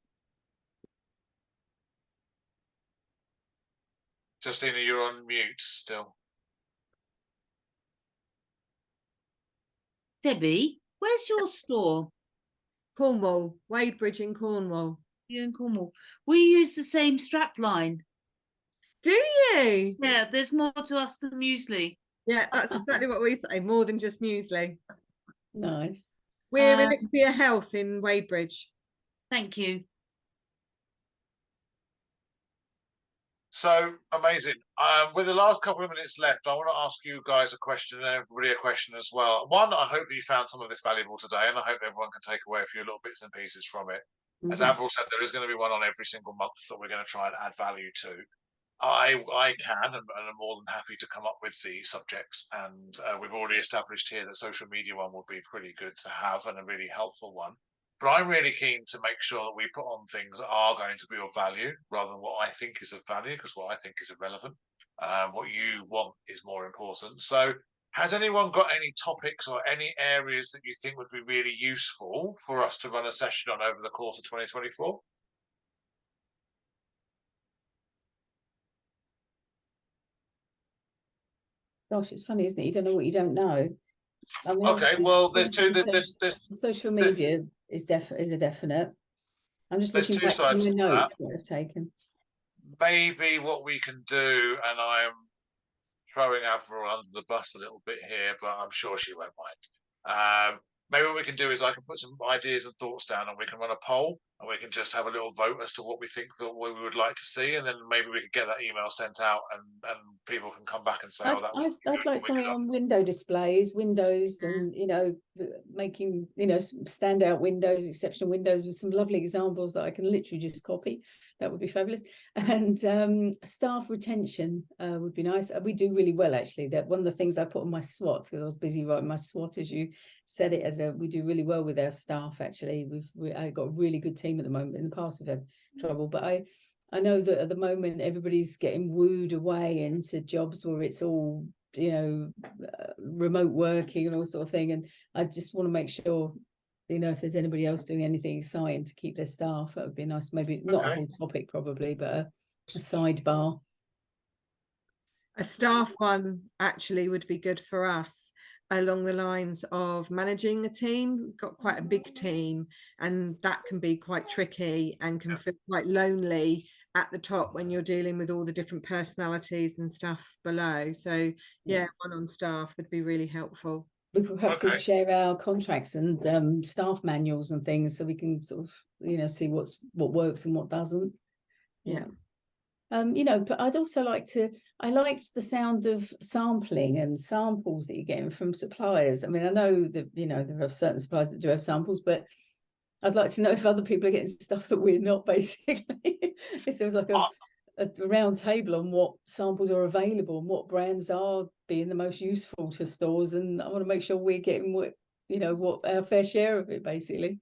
Justina, you're on mute still. Debbie, where's your store? Cornwall, Wadebridge in Cornwall. You're in Cornwall. We use the same strap line. Do you? Yeah, there's more to us than muesli. Yeah, that's exactly what we say. More than just muesli. Nice. We're Elixir Health in Wadebridge. Thank you. So amazing. With the last couple of minutes left, I want to ask you guys a question and everybody a question as well. One, I hope that you found some of this valuable today, and I hope everyone can take away a few little bits and pieces from it. As Avril said, there is going to be one on every single month that we're going to try and add value to. I can and I'm more than happy to come up with the subjects, and we've already established here that social media one would be pretty good to have and a really helpful one. But I'm really keen to make sure that we put on things that are going to be of value rather than what I think is of value, because what I think is irrelevant. What you want is more important. So has anyone got any topics or any areas that you think would be really useful for us to run a session on over the course of 2024? Gosh, it's funny, isn't it? You don't know what you don't know. I mean, okay, well, there's two. Social media is a definite. I'm just looking back at my notes what I've taken. Maybe what we can do, and I'm throwing Avril under the bus a little bit here, but I'm sure she won't mind. Maybe what we can do is I can put some ideas and thoughts down, and we can run a poll, and we can just have a little vote as to what we think that we would like to see, and then maybe we could get that email sent out, and people can come back and say, "Oh, that was." I'd like something on window displays, windows, and making standout windows, exceptional windows with some lovely examples that I can literally just copy. That would be fabulous. And staff retention would be nice. We do really well, actually. That one of the things I put on my SWOT, because I was busy writing my SWOT, as you said it, we do really well with our staff. Actually, I got a really good team at the moment. In the past, we've had trouble, but I know that at the moment everybody's getting wooed away into jobs where it's all remote working and all sort of thing. And I just want to make sure, if there's anybody else doing anything exciting to keep their staff, that would be nice. Maybe not a whole topic, probably, but a sidebar. A staff one actually would be good for us, along the lines of managing a team. We've got quite a big team, and that can be quite tricky and can feel quite lonely at the top when you're dealing with all the different personalities and stuff below. So one on staff would be really helpful. We could perhaps share our contracts and staff manuals and things, so we can sort of see what works and what doesn't. But I'd also I liked the sound of sampling and samples that you're getting from suppliers. I mean, I know that there are certain suppliers that do have samples, but I'd like to know if other people are getting stuff that we're not, basically. If there was like a round table on what samples are available and what brands are being the most useful to stores, and I want to make sure we're getting what our fair share of it, basically.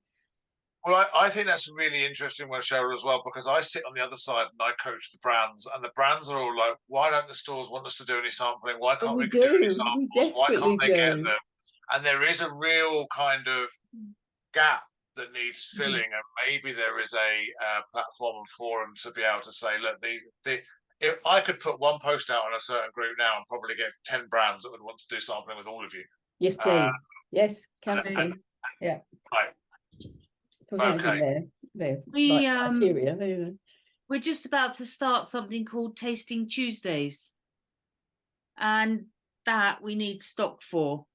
Well, I think that's a really interesting one, Cheryl, as well, because I sit on the other side and I coach the brands, and the brands are all like, why don't the stores want us to do any sampling? Why can't we do any samples? Why can't they get them? and there is a real kind of gap that needs filling, and maybe there is a platform and forum to be able to say, look, if I could put one post out on a certain group now and probably get 10 brands that would want to do sampling with all of you. Yes, please. Yes, count us and- in. Yeah. Right. Providing Okay. their We, criteria. You know. We're just about to start something called Tasting Tuesdays, and that we need stock for.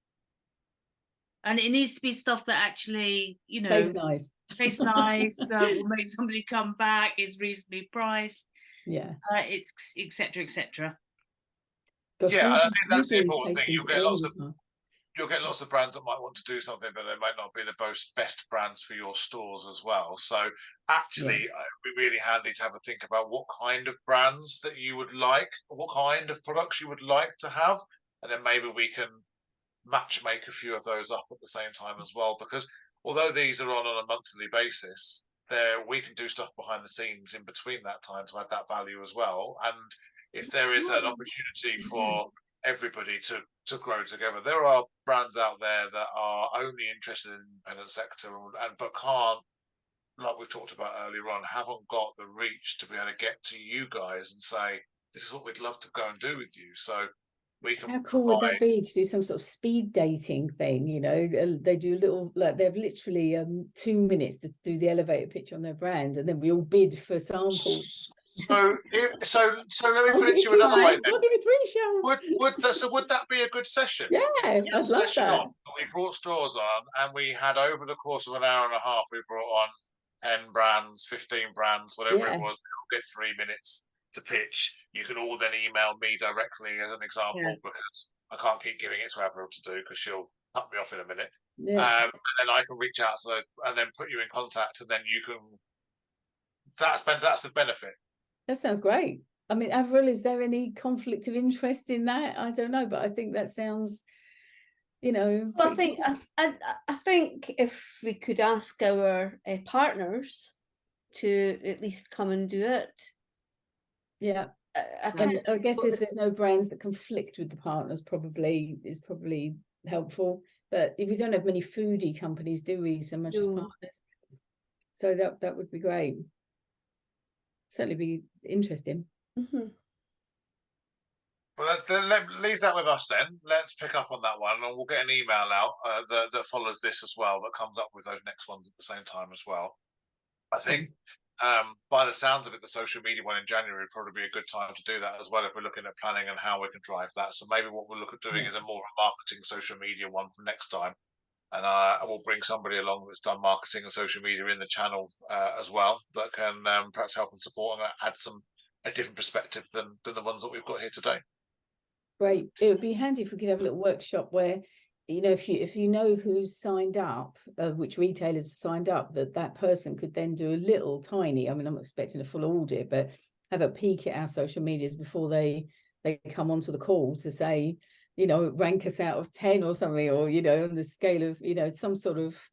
And it needs to be stuff that actually, you know, Tastes nice. tastes nice, will make somebody come back, is reasonably priced, Yeah. it's etc. etc. Gosh, Yeah, we- and I think we that's the do important thing. tastings You'll get all lots the of time. brands that might want to do something, but they might not be the best brands for your stores as well. So actually, it would be really handy to have a think about what kind of brands that you would like, what kind of products you would like to have, and then maybe we can match make a few of those up at the same time as well. Because although these are on a monthly basis, we can do stuff behind the scenes in between that time to add that value as well. And if there is an opportunity for everybody to grow together, there are brands out there that are only interested in the independent sector but can't, like we talked about earlier on, haven't got the reach to be able to get to you guys and say, this is what we'd love to go and do with you. So we can How cool would that be to do some sort of speed dating thing? You know, they do little, like they've literally 2 minutes to do the elevator pitch on their brand, and then we all bid for samples. So let me I'll put it give to you another way. you 2 shelves, I'll give you 3 shelves. Would that be a good session? Yeah, If we had I'd a love session that. on, we brought stores on, and we had, over the course of an hour and a half, we brought on 10 brands, 15 brands, whatever Yeah. it was. They'll get 3 minutes to pitch. You can all then email me directly as an example, because I can't keep giving it to Avril to do because she'll cut me off in a minute. Yeah. And then I can reach out to them and then put you in contact, and then you can. That's the benefit. That sounds great. I mean, Avril, is there any conflict of interest in that? I don't know, but I think that sounds, you know. Well, I think if we could ask our partners to at least come and do it. Yeah. And I guess if there's no brands that conflict with the partners, is probably helpful. But if we don't have many foodie companies, do we? So much as No. partners. So that would be great. Certainly be interesting. Mhm. Well, leave that with us then. Let's pick up on that one, and we'll get an email out that follows this as well, that comes up with those next ones at the same time as well. I think by the sounds of it, the social media one in January would probably be a good time to do that as well, if we're looking at planning and how we can drive that. So maybe what we'll look at doing is a more marketing social media one for next time. And I will bring somebody along that's done marketing and social media in the channel as well, that can perhaps help and support and add a different perspective than the ones that we've got here today. Great. It would be handy if we could have a little workshop where, you know, if you know who's signed up, which retailers signed up, that person could then do a little tiny, I mean, I'm not expecting a full audit, but have a peek at our social medias before they come onto the call to say, you know, rank us out of 10 or something, or, you know, on the scale of, you know, some sort of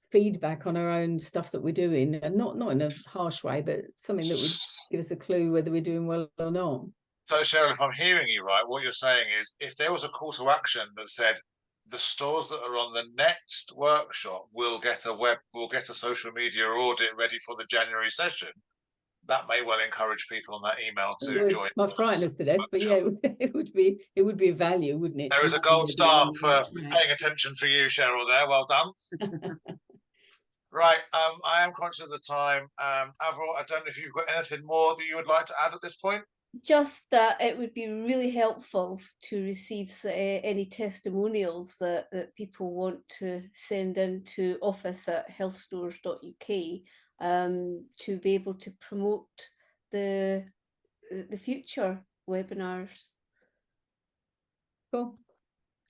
feedback on our own stuff that we're doing, and not in a harsh way, but something that would give us a clue whether we're doing well or not. So, Cheryl, if I'm hearing you right, what you're saying is, if there was a call to action that said the stores that are on the next workshop will get a social media audit ready for the January session, that may well encourage people on that email to join. Might frighten us to death, but yeah, it would be a value, wouldn't it? There is a gold star for paying attention for you, Cheryl. There, well done. Right, I am conscious of the time. Avril, I don't know if you've got anything more that you would like to add at this point. Just that it would be really helpful to receive any testimonials that people want to send in to office@healthstores.uk to be able to promote the future webinars. Cool.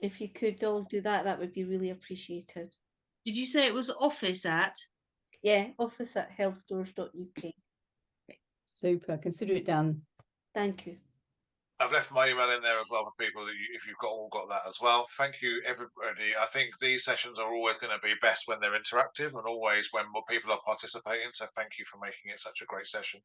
If you could all do that, that would be really appreciated. Did you say it was office at? Yeah, office@healthstores.uk. Super. Consider it done. Thank you. I've left my email in there as well for people if you've all got that as well. Thank you, everybody. I think these sessions are always going to be best when they're interactive and always when more people are participating. So thank you for making it such a great session.